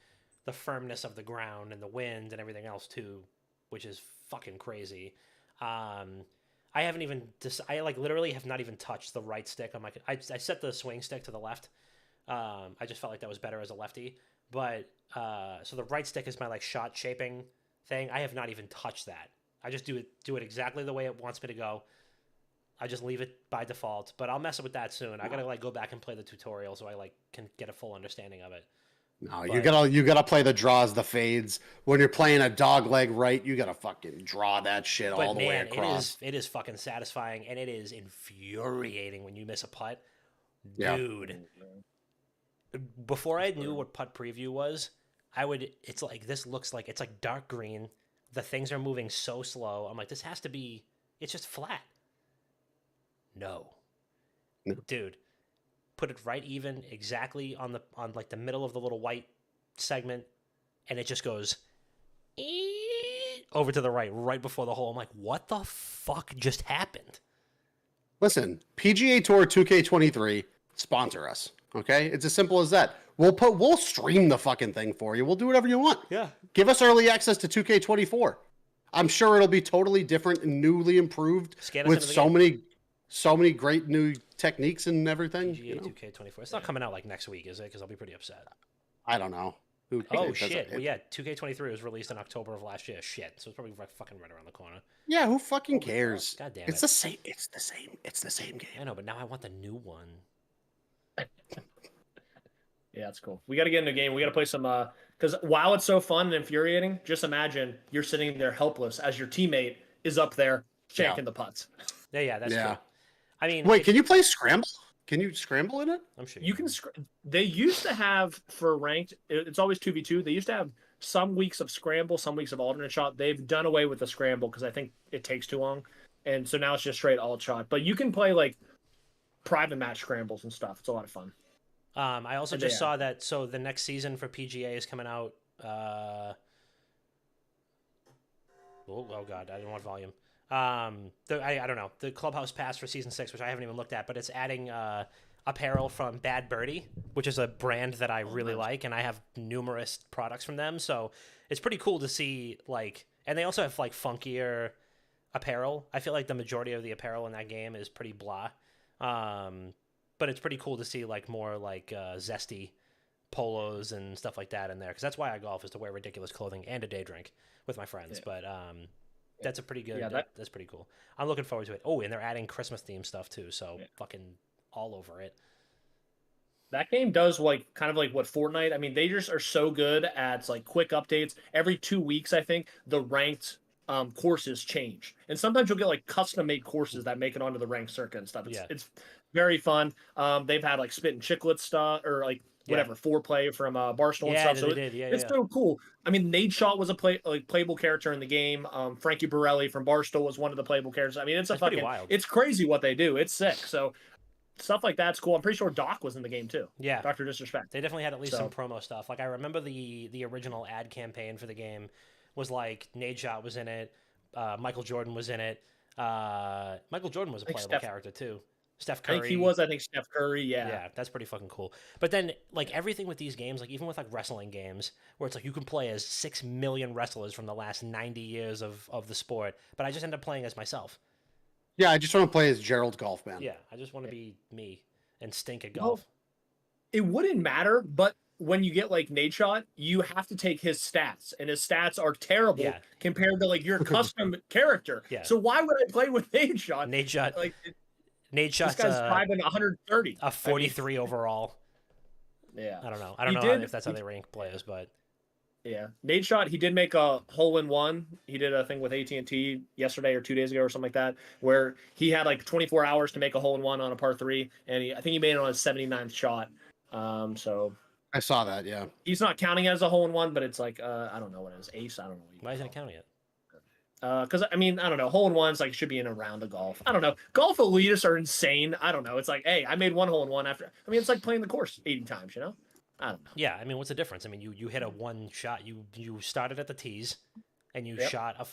the firmness of the ground and the wind and everything else too, which is fucking crazy. I haven't even I like literally have not even touched the right stick on my. I set the swing stick to the left. I just felt like that was better as a lefty, but so the right stick is my like shot shaping thing. I have not even touched that. I just do it exactly the way it wants me to go. I just leave it by default, but I'll mess with that soon. I gotta like go back and play the tutorial so I like can get a full understanding of it. No, But- you gotta play the draws, the fades. When you're playing a dog leg right, you gotta fucking draw that shit But all the way man, across. it is fucking satisfying, and it is infuriating when you miss a putt, Yeah. dude. Before I knew what putt preview was, it's like this looks like it's like dark green. The things are moving so slow. I'm like, this has to be. It's just flat. No, No. dude, put it right even exactly on like the middle of the little white segment, and it just goes over to the right before the hole. I'm like, what the fuck just happened? Listen, PGA Tour 2K23 sponsor us. Okay, it's as simple as that. We'll stream the fucking thing for you. We'll do whatever you want. Yeah. Give us early access to 2K24. I'm sure it'll be totally different and newly improved Scan us with into the so many great new techniques and everything. PGA You know? 2K24. It's not coming out like next week, is it? Because I'll be pretty upset. I don't know. Who Oh cares? shit! It- Well, yeah, 2K23 was released in October of last year. Shit, so it's probably fucking right around the corner. Yeah, who fucking cares? God damn It's it. the same. It's the same. It's the same game. I know, but now I want the new one. Yeah, that's cool. We got to get in the game. We got to play some. Because while it's so fun and infuriating, just imagine you're sitting there helpless as your teammate is up there shanking Yeah. the putts. Yeah, that's Yeah. true. I mean, Wait, if- can you play Scramble? Can you scramble in it? I'm sure You can. They used to have for ranked. It's always 2v2. They used to have some weeks of scramble, some weeks of alternate shot. They've done away with the scramble because I think it takes too long, and so now it's just straight alt shot. But you can play like private match scrambles and stuff. It's a lot of fun. I also And just they saw that. So the next season for PGA is coming out. Oh god, I didn't want volume. I don't know, the Clubhouse Pass for season 6, which I haven't even looked at, but it's adding apparel from Bad Birdie, which is a brand that I really like, and I have numerous products from them. So it's pretty cool to see like, and they also have like funkier apparel. I feel like the majority of the apparel in that game is pretty blah. But it's pretty cool to see like more like zesty polos and stuff like that in there, because that's why I golf, is to wear ridiculous clothing and a day drink with my friends. Yeah. But that's a pretty good. Yeah, that's pretty cool. I'm looking forward to it. Oh, and they're adding Christmas themed stuff too, so Yeah. fucking all over it. That game does like kind of like what Fortnite. I mean, they just are so good at like quick updates. Every 2 weeks, I think the ranked courses change, and sometimes you'll get like custom made courses that make it onto the ranked circuit and stuff. It's very fun. They've had like Spit and Chiclet stuff or like whatever foreplay from Barstool and Yeah, stuff. they So did. Yeah, it's yeah. so cool. I mean, Nate Shot was a playable character in the game. Frankie Borelli from Barstool was one of the playable characters. I mean, it's a That's pretty fucking wild. it's crazy what they do. It's sick. So stuff like that's cool. I'm pretty sure Doc was in the game too. Yeah. Dr. Disrespect. They definitely had at least So- some promo stuff. Like I remember the original ad campaign for the game was like Nate Shot was in it, Michael Jordan was in it. Michael Jordan was a think playable Steph- character too. Steph I Curry. think he was. I think Steph Curry. Yeah. Yeah. That's pretty fucking cool. But then, like everything with these games, like even with like wrestling games, where it's like you can play as 6 million wrestlers from the last 90 years of the sport, but I just end up playing as myself. Yeah, I just want to play as Gerald Golfman. Yeah, I just want to be me and stink at Well, golf. It wouldn't matter, but when you get like Nate Shot, you have to take his stats, and his stats are terrible Yeah. compared to like your custom character. Yeah. So why would I play with Nate Shot? Nate Shot. Like Nate this Shot's guy's 130. a 43 overall. Yeah. I don't know. I don't He know did- if that's how they rank players, but Yeah, Nate Shot. He did make a hole in one. He did a thing with AT&T yesterday or 2 days ago or something like that, where he had like 24 hours to make a hole in one on a par 3, and I think he made it on his 79th shot. So I saw that. Yeah. He's not counting as a hole in one, but it's like I don't know what it is. Ace. I don't know. Why isn't it counting it? Because I mean, I don't know. Hole in ones like should be in a round of golf. I don't know. Golf elitists are insane. I don't know. It's like, hey, I made one hole in one after. I mean, it's like playing the course 80 times. You know. I don't know. Yeah, I mean, what's the difference? I mean, you hit a one shot. You started at the tees, and you Yep. shot a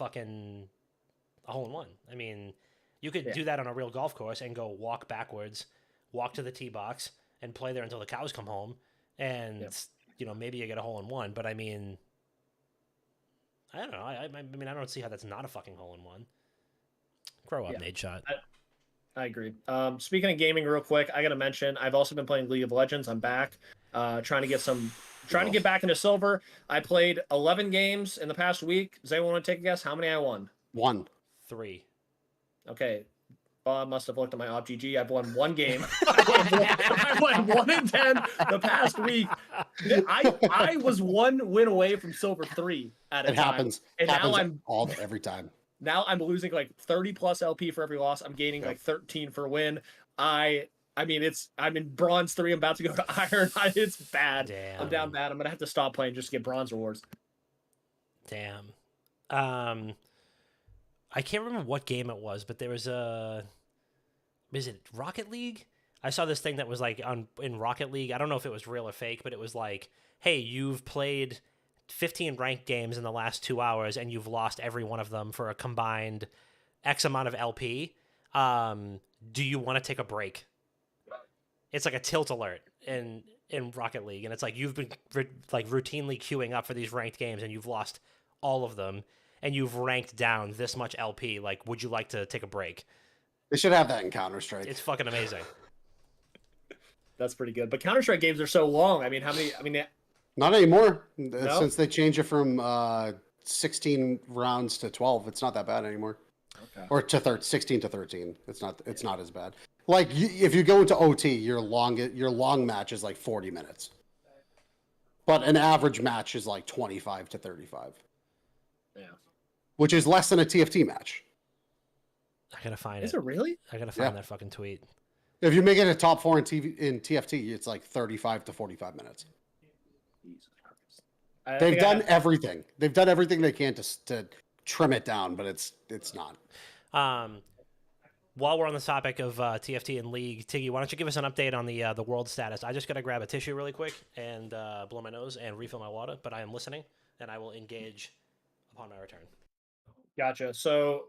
hole in one. I mean, you could Yeah. do that on a real golf course and go walk backwards, walk to the tee box, and play there until the cows come home, and Yep. maybe you get a hole in one. But I mean, I don't know. I mean, I don't see how that's not a fucking hole in one. Grow up, Yeah. Nate Shot. I agree. Speaking of gaming, real quick, I gotta mention I've also been playing League of Legends. I'm back, trying to get back into silver. I played 11 games in the past week. Does anyone want to take a guess how many I won? 1. 3. Okay, Bob must have looked at my OpGG. I've won one game. I won 1 in 10 the past week. I was 1 win away from silver 3 at a It time. happens. And happens now every time. I'm losing like 30 plus LP for every loss. I'm gaining like 13 for win. I mean, I'm in bronze 3. I'm about to go to iron. It's bad. Damn. I'm down bad. I'm gonna have to stop playing just to get bronze rewards. Damn. I can't remember what game it was, but there was is it Rocket League? I saw this thing that was like in Rocket League. I don't know if it was real or fake, but it was like, hey, you've played 15 ranked games in the last 2 hours and you've lost every one of them for a combined X amount of LP. Do you want to take a break? It's like a tilt alert in Rocket League, and it's like you've been routinely queuing up for these ranked games and you've lost all of them, and you've ranked down this much LP. Like, would you like to take a break? They should have that in Counter-Strike. It's fucking amazing. That's pretty good. But Counter-Strike games are so long. I mean, Not anymore. Since they changed it from 16 rounds to 12, it's not that bad anymore. Okay. Or to 16 to 13. It's not as bad. Like if you go into OT, your long match is like 40 minutes. But an average match is like 25 to 35. Yeah. Which is less than a TFT match. I gotta find Is it. it really? I gotta find that fucking tweet. If you make it a top 4 in TFT, it's like 35 to 45 minutes. Jesus Christ. I They've think done everything. They've done everything they can to trim it down, but it's not. While we're on the topic of TFT and League, Tiggy, why don't you give us an update on the world status? I just gotta grab a tissue really quick and blow my nose and refill my water, but I am listening and I will engage upon my return. Gotcha. So,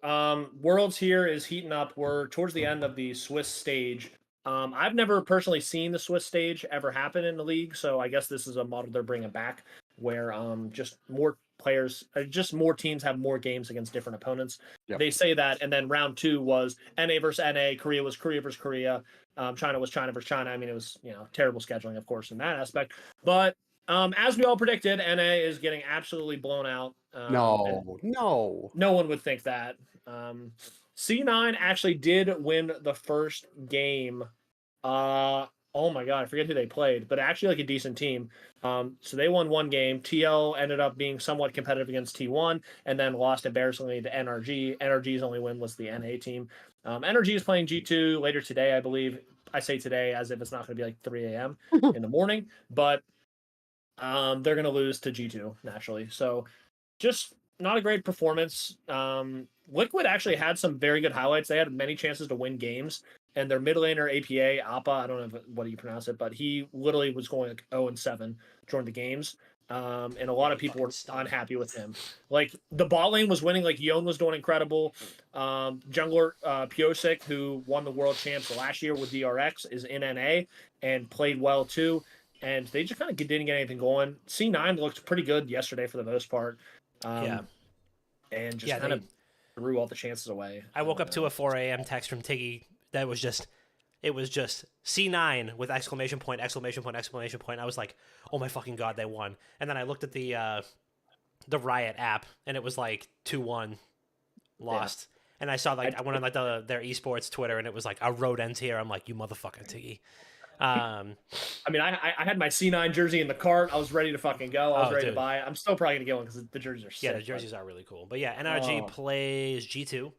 Worlds here is heating up. We're towards the end of the Swiss stage. I've never personally seen the Swiss stage ever happen in the league, so I guess this is a model they're bringing back, where just more players, just more teams have more games against different opponents. Yep. They say that, and then round 2 was NA versus NA, Korea was Korea versus Korea, China was China versus China. I mean, it was terrible scheduling, of course, in that aspect. But as we all predicted, NA is getting absolutely blown out. No. No one would think that. C9 actually did win the first game. Oh my god, I forget who they played, but actually like a decent team. So they won one game. TL ended up being somewhat competitive against T1 and then lost embarrassingly to NRG. NRG's only win was the NA team. NRG is playing G2 later today, I believe. I say today as if it's not going to be like 3 a.m. in the morning, but they're going to lose to G2 naturally. So just not a great performance. Liquid actually had some very good highlights. They had many chances to win games, and their mid laner APA Appa, I don't know what you pronounce it, but he literally was going like 0-7 during the games. And a lot of people were unhappy with him. Like the bot lane was winning, like Yon was doing incredible. Jungler Piosik, who won the world champs last year with DRX, is in NA and played well too. And they just kind of didn't get anything going. C9 looked pretty good yesterday for the most part. And just kind of threw all the chances away. I woke up to a 4 a.m. text from Tiggy that was just, it was just C9 with exclamation point, exclamation point, exclamation point. I was like, oh my fucking god, they won. And then I looked at the Riot app, and it was like 2-1 lost. Yeah. And I saw like I went on like their esports Twitter, and it was like our road ends here. I'm like, you motherfucker, Tiggy. I mean, I had my C9 jersey in the cart. I was ready to fucking go. I was ready to buy it. I'm still probably gonna get one because the jerseys are sick. Yeah, the jerseys are really cool. But yeah, NRG plays G2.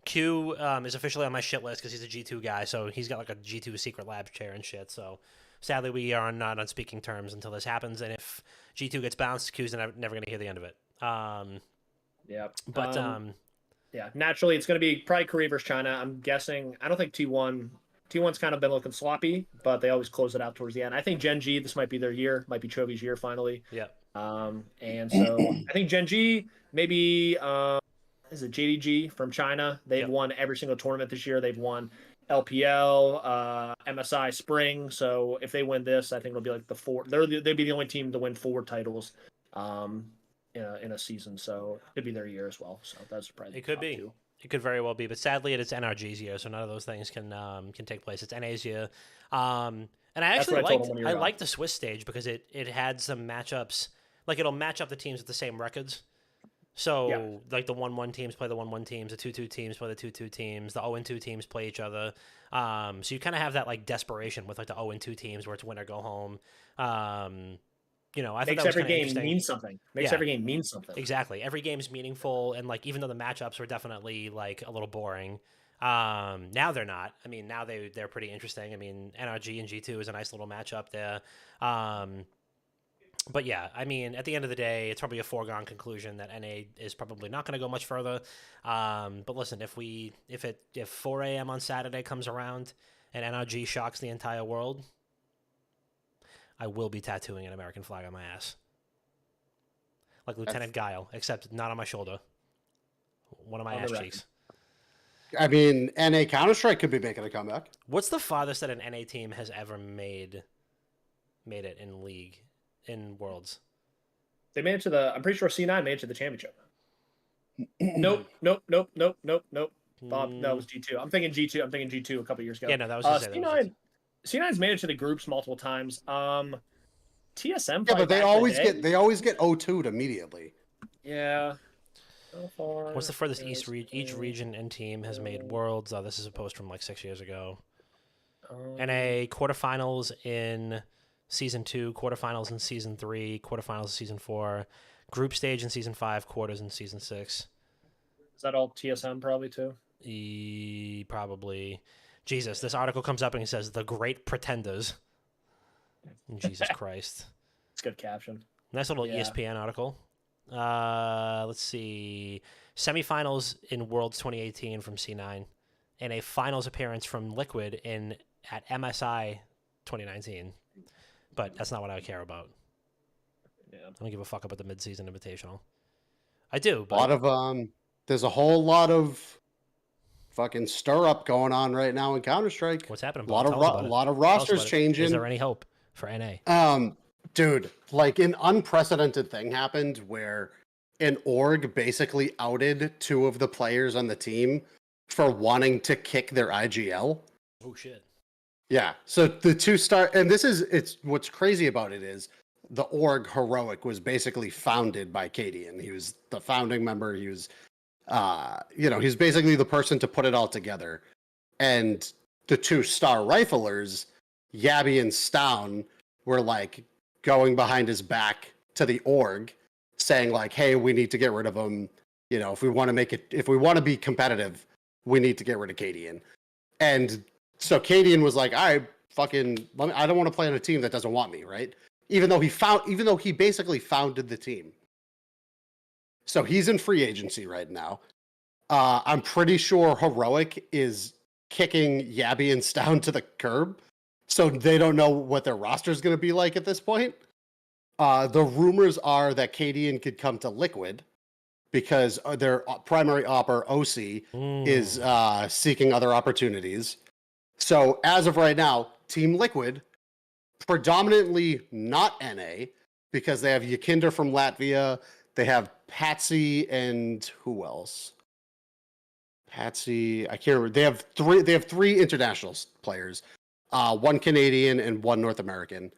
Q is officially on my shit list because he's a G2 guy, so he's got like a G2 secret lab chair and shit. So sadly, we are not on speaking terms until this happens. And if G2 gets bounced, Q's never going to hear the end of it. Yeah. But Yeah, naturally, it's going to be probably Korea versus China. I'm guessing. I don't think T1's kind of been looking sloppy, but they always close it out towards the end. I think Gen G, this might be their year, might be Chovy's year finally. yeah, And so I think Gen G, maybe is it JDG from China? They've Yep. won every single tournament this year. They've won LPL, MSI Spring. So if they win this, I think it'll be like they'd be the only team to win 4 titles in a season. So it could be their year as well. So that's probably it could top be. 2. It could very well be, but sadly, it is NRG's year, so none of those things can take place. It's NA's year, and I actually what I told him when you were liked the Swiss stage because it had some matchups. Like it'll match up the teams with the same records. So Yeah. like the 1-1 teams play the 1-1 teams, the 2-2 teams play the 2-2 teams, the 0-2 teams play each other. So you kind of have that like desperation with like the 0-2 teams where it's win or go home. I thought Makes that was every kinda game interesting. mean something. Makes Yeah. every game mean something. Exactly. Every game's meaningful, and like even though the matchups were definitely like a little boring, now they're not. I mean, now they're pretty interesting. I mean, NRG and G2 is a nice little matchup there. But yeah, I mean, at the end of the day, it's probably a foregone conclusion that NA is probably not going to go much further. But listen, if 4 a.m. on Saturday comes around and NRG shocks the entire world, I will be tattooing an American flag on my ass. Like Lieutenant Guile, except not on my shoulder. One of my On the ass record. cheeks. I mean, NA Counter-Strike could be making a comeback. What's the farthest that an NA team has ever made it in League, in Worlds? They made it to I'm pretty sure C9 made it to the championship. Nope. Bob, no, it was G2. I'm thinking G2 a couple years ago. Yeah, no, that was gonna say that was C9's made it to the groups multiple times. TSM. Yeah, probably but they back in the always day. get O2'd immediately. Yeah. So far, What's the furthest there's, each region and team has made Worlds? Oh, this is a post from like 6 years ago. um, NA quarterfinals in Season 2, quarterfinals in Season 3, quarterfinals in Season 4, group stage in Season 5, quarters in Season 6. Is that all TSM probably too? Probably. Jesus, this article comes up and it says the Great Pretenders. Jesus Christ. It's a good caption. Nice little Yeah. ESPN article. Let's see. Semifinals in Worlds 2018 from C9, and a finals appearance from Liquid at MSI 2019. But that's not what I care about. Yeah. I don't give a fuck about the midseason invitational. I do, A but lot of there's a whole lot of fucking stir up going on right now in Counter-Strike. what's happening? A lot Bob? of Tell us about it. lot of Tell us rosters about it. changing. Is there any hope for NA? Dude, like an unprecedented thing happened where an org basically outed 2 of the players on the team for wanting to kick their IGL. Oh shit. Yeah. So the 2-star, and it's what's crazy about it is the org Heroic was basically founded by Cadian. He was the founding member. He was, he's basically the person to put it all together. And the 2-star riflers, Yabby and Stown, were like going behind his back to the org, saying like, "Hey, we need to get rid of him. If we want to be competitive, we need to get rid of Cadian." And so Cadian was like, I don't want to play on a team that doesn't want me, right? Even though he basically founded the team. So he's in free agency right now. I'm pretty sure Heroic is kicking Yabby and Stown to the curb. So they don't know what their roster is going to be like at this point. The rumors are that Cadian could come to Liquid because their primary opper, OC, is seeking other opportunities. So as of right now, Team Liquid, predominantly not NA, because they have Yakinder from Latvia, they have Patsy and who else? Patsy, I can't remember. They have 3 international players, 1 Canadian and 1 North American.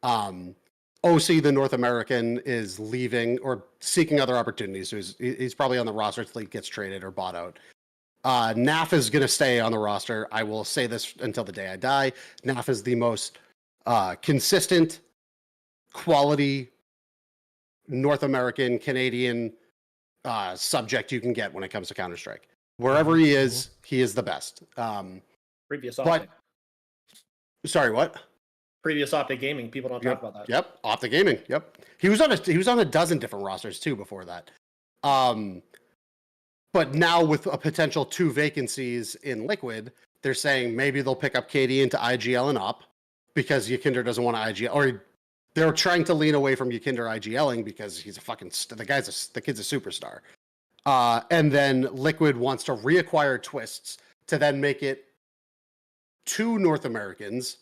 OC, the North American, is leaving or seeking other opportunities. So he's probably on the roster until he gets traded or bought out. NAF is going to stay on the roster. I will say this until the day I die. NAF is the most consistent, quality North American, Canadian subject you can get when it comes to Counter-Strike. Wherever he is the best. Previous But option. sorry, what? previous Optic Gaming. People don't talk about that. Yep, Optic Gaming. Yep, he was on a dozen different rosters too before that. But now with a potential 2 vacancies in Liquid, they're saying maybe they'll pick up KD into IGL and Op because Yakinder doesn't want to IGL, or they're trying to lean away from Yakinder IGLing because he's a fucking the kid's a superstar. And then Liquid wants to reacquire Twists to then make it 2 North Americans,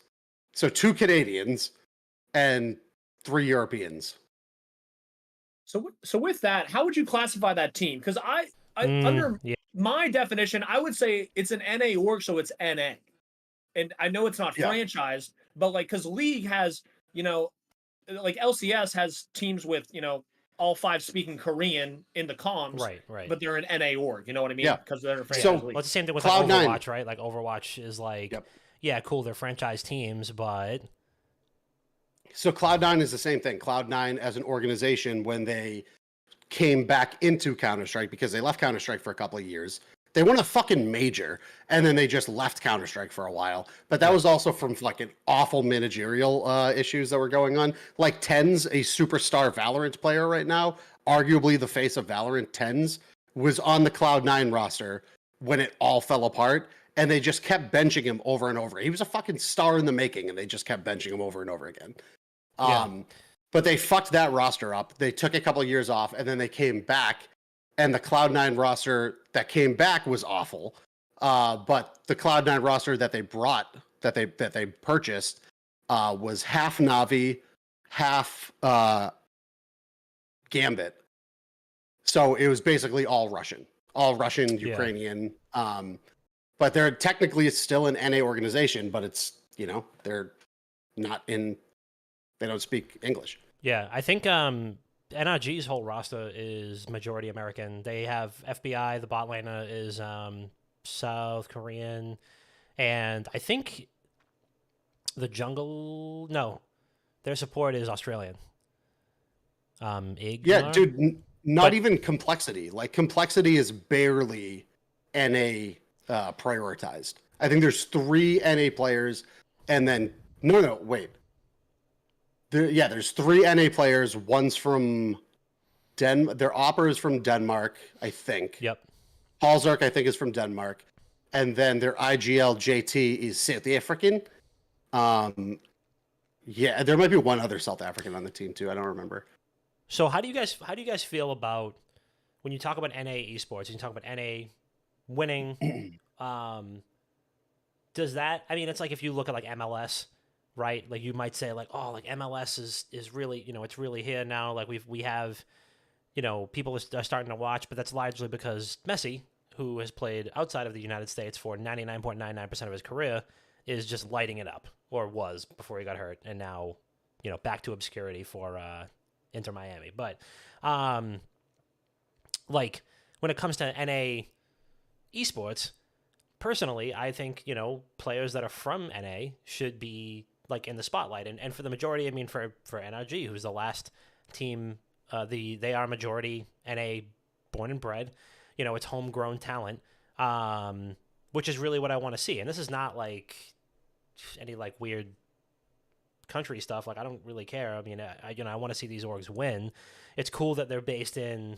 so 2 Canadians and 3 Europeans. So with that, how would you classify that team? Because under my definition, I would say it's an NA org, so it's NA. And I know it's not franchised, but like, because League has, like LCS has teams with, all 5 speaking Korean in the comms, right. But they're an NA org, you know what I mean? Yeah. Because they're a franchise So, league. Well, it's the same thing with Cloud9. like, Overwatch, right? Like Overwatch is like, Yep. yeah, cool, they're franchise teams, but So Cloud9 is the same thing. Cloud9 as an organization, when they came back into Counter-Strike, because they left Counter-Strike for a couple of years, they won a fucking major, and then they just left Counter-Strike for a while. But that was also from like an awful managerial issues that were going on. Like Tens, a superstar Valorant player right now, arguably the face of Valorant, Tens, was on the Cloud9 roster when it all fell apart, and they just kept benching him over and over. He was a fucking star in the making, and they just kept benching him over and over again. But they fucked that roster up. They took a couple of years off, and then they came back, and the Cloud9 roster that came back was awful. But the Cloud9 roster that they brought, that they purchased, was half Navi, half Gambit. So it was basically all Russian, Ukrainian. But they're technically still an NA organization, but it's, they're not in. They don't speak English. yeah, I think NRG's whole roster is majority American. They have FBI, the bot laner is South Korean, and I think the jungle, no, their support is Australian. Ignar? Yeah, dude, not even Complexity. Like, Complexity is barely NA prioritized. I think there's 3 NA players, and then wait. There's 3 NA players. One's from their Opera is from Denmark, I think. Yep. Halzark, I think, is from Denmark. And then their IGL JT is South African. Yeah, there might be one other South African on the team too. I don't remember. So how do you guys feel about when you talk about NA esports and you talk about NA winning? Does that, I mean, it's like if you look at like MLS, right? Like you might say like, oh, like MLS is really, it's really here now. Like we have, people are starting to watch, but that's largely because Messi, who has played outside of the United States for 99.99% of his career, is just lighting it up, or was before he got hurt, and now, back to obscurity for Inter Miami. But like when it comes to NA esports, personally, I think, players that are from NA should be like in the spotlight. And for the majority, I mean, for NRG, who's the last team, they are majority NA born and bred, it's homegrown talent, which is really what I want to see. And this is not like any like weird country stuff. Like, I don't really care. I mean, I want to see these orgs win. It's cool that they're based in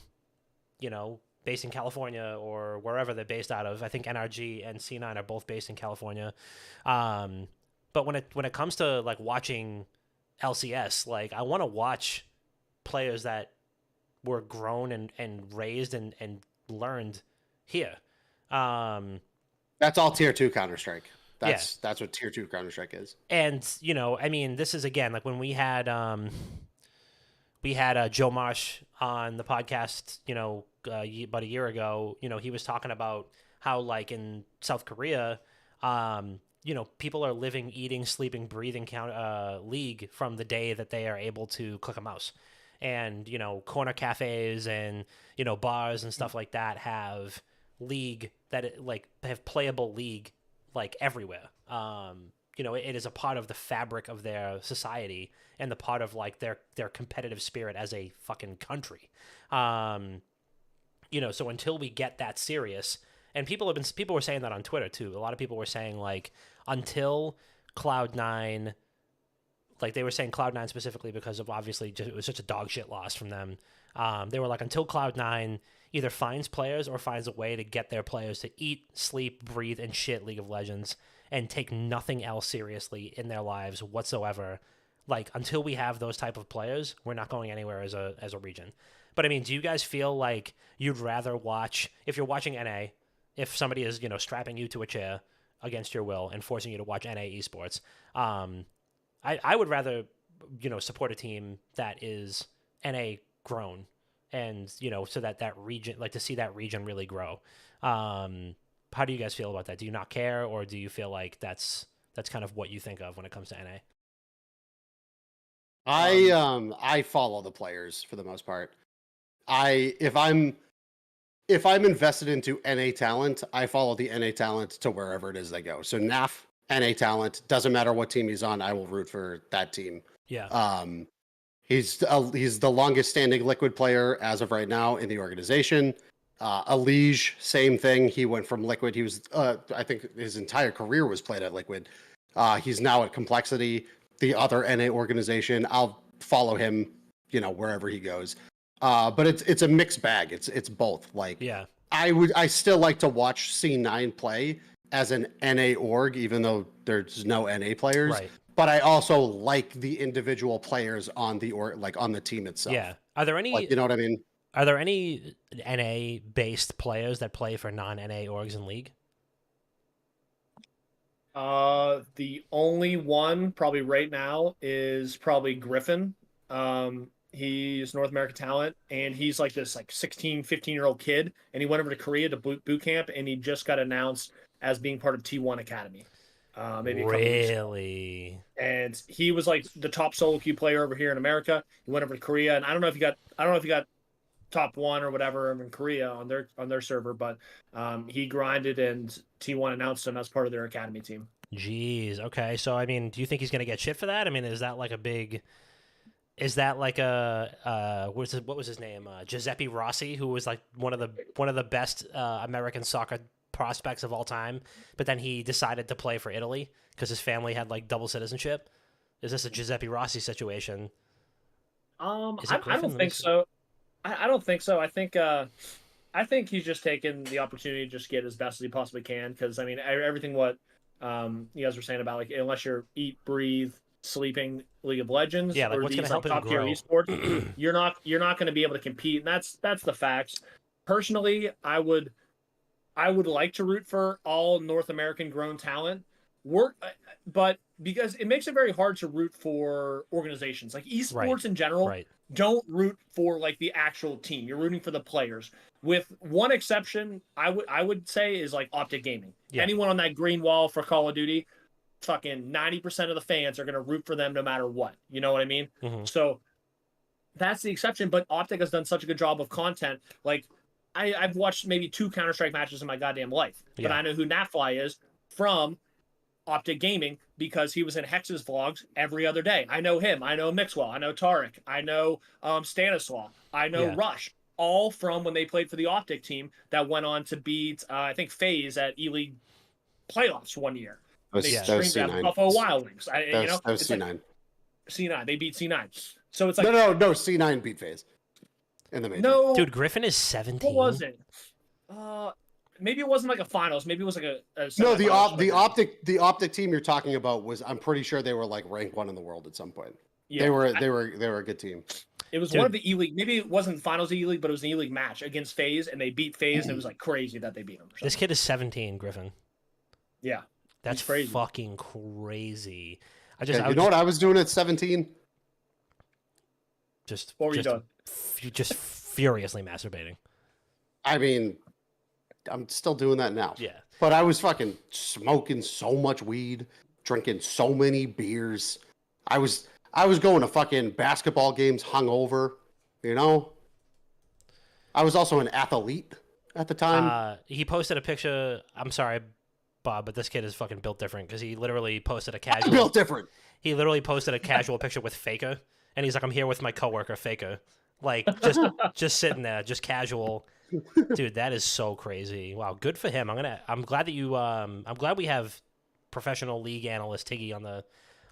California or wherever they're based out of. I think NRG and C9 are both based in California. But when it comes to like watching LCS, like I want to watch players that were grown and raised and learned here. That's all tier 2 Counter-Strike. That's what tier 2 Counter-Strike is. And, I mean, this is again, like when we had Joe Marsh on the podcast, about a year ago, he was talking about how like in South Korea, people are living, eating, sleeping, breathing League from the day that they are able to click a mouse. And, corner cafes and, bars and stuff like that have League have playable League like everywhere. It is a part of the fabric of their society and the part of like their competitive spirit as a fucking country. So until we get that serious, and people were saying that on Twitter too. A lot of people were saying like, until Cloud9 like they were saying Cloud9 specifically because of obviously just, it was such a dog shit loss from them. They were like, until Cloud9 either finds players or finds a way to get their players to eat, sleep, breathe, and shit League of Legends and take nothing else seriously in their lives whatsoever, like until we have those type of players, we're not going anywhere as a region. But I mean, do you guys feel like you'd rather watch, if you're watching NA, if somebody is, strapping you to a chair against your will and forcing you to watch NA esports, I would rather, support a team that is NA grown and, so that region, like to see that region really grow. How do you guys feel about that? Do you not care, or do you feel like that's kind of what you think of when it comes to NA? I follow the players for the most part. If I'm invested into NA talent, I follow the NA talent to wherever it is they go. So NAF, NA talent, doesn't matter what team he's on, I will root for that team. Yeah. He's the longest standing Liquid player as of right now in the organization. Elige, same thing. He went from Liquid. He was, I think his entire career was played at Liquid. He's now at Complexity, the other NA organization. I'll follow him, wherever he goes. But it's a mixed bag. It's both. Like, yeah, I still like to watch C9 play as an NA org, even though there's no NA players. Right. But I also like the individual players on the on the team itself. Yeah. Are there any? You know what I mean? Are there any NA based players that play for non NA orgs in League? The only one probably right now is probably Griffin. He's North American talent, and he's like this 16, 15-year-old kid, and he went over to Korea to boot camp, and he just got announced as being part of T1 Academy. Maybe a couple weeks ago. Really? And he was like the top solo queue player over here in America. He went over to Korea, and I don't know if he got top one or whatever in Korea on their server, but he grinded, and T1 announced him as part of their academy team. Jeez. Okay. So I mean, do you think he's gonna get shit for that? I mean, is that like a what was his name? Giuseppe Rossi, who was like one of the best American soccer prospects of all time, but then he decided to play for Italy because his family had like double citizenship. Is this a Giuseppe Rossi situation? I don't think so. I don't think so. I think he's just taking the opportunity to just get as best as he possibly can, because I mean everything what you guys were saying about, like, unless you're eat, breathe, sleeping League of Legends, yeah, like or what's these gonna help him top tier grow? esports, you're not going to be able to compete, and that's the facts. Personally, I would like to root for all North American grown talent, but because it makes it very hard to root for organizations like esports Right. in general. Right. Don't root for like the actual team. You're rooting for the players. With one exception, I would say is like Optic Gaming. Yeah. Anyone on that green wall for Call of Duty, fucking 90% of the fans are gonna root for them no matter what. You know what I mean? Mm-hmm. So that's the exception. But Optic has done such a good job of content. Like I've watched maybe 2 Counter-Strike matches in my goddamn life, but Yeah. I know who Natfly is from Optic Gaming because he was in Hex's vlogs every other day. I know him. I know Mixwell. I know Tarek. I know Stanislaw. I know Yeah. Rush. All from when they played for the Optic team that went on to beat, I think, FaZe at E-League playoffs one year. That They was, that was streamed at C9. Buffalo Wild Wings. That was it's like C9. C9. They beat C9. So it's like No, C9 beat FaZe in the major. no. Dude, Griffin is 17. What was it? Maybe it wasn't like a finals. Maybe it was like a No, the semifinals. the optic team you're talking about was, I'm pretty sure they were like rank 1 in the world at some point. Yeah. They were a good team. It was Dude. one of the E-League. Maybe it wasn't finals E-League, but it was an E-League match against FaZe, and they beat FaZe, and it was like crazy that they beat them. or This something. kid is 17, Griffin. Yeah. That's crazy. fucking crazy. Yeah, you know what I was doing at 17? Just What were you doing? Just furiously masturbating. I mean, I'm still doing that now. Yeah. But I was fucking smoking so much weed, drinking so many beers. I was going to fucking basketball games hungover, you know? I was also an athlete at the time. He posted a picture. I'm sorry, Bob, but this kid is fucking built different because he literally posted a casual. Built different. He literally posted a casual picture with Faker, and he's like, "I'm here with my coworker Faker." Like just sitting there, just casual. Dude, that is so crazy. Wow, good for him. I'm glad that you I'm glad we have professional league analyst Tiggy on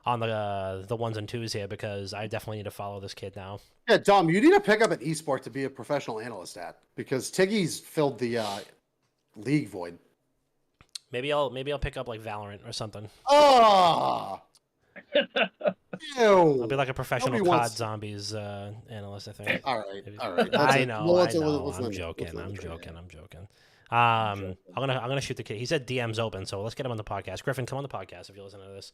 on the ones and twos here because I definitely need to follow this kid now. Yeah, Dom, you need to pick up an esport to be a professional analyst at because Tiggy's filled the league void. Maybe I'll pick up like Valorant or something. Oh, I'll be like a professional Nobody COD wants- Zombies analyst. I think. all right. I know. Let's I end- know. let's I'm end it. joking. Let's end I'm it. joking. I'm joking. joking. I'm gonna shoot the kid. He said DM's open, so let's get him on the podcast. Griffin, come on the podcast if you're listening to this.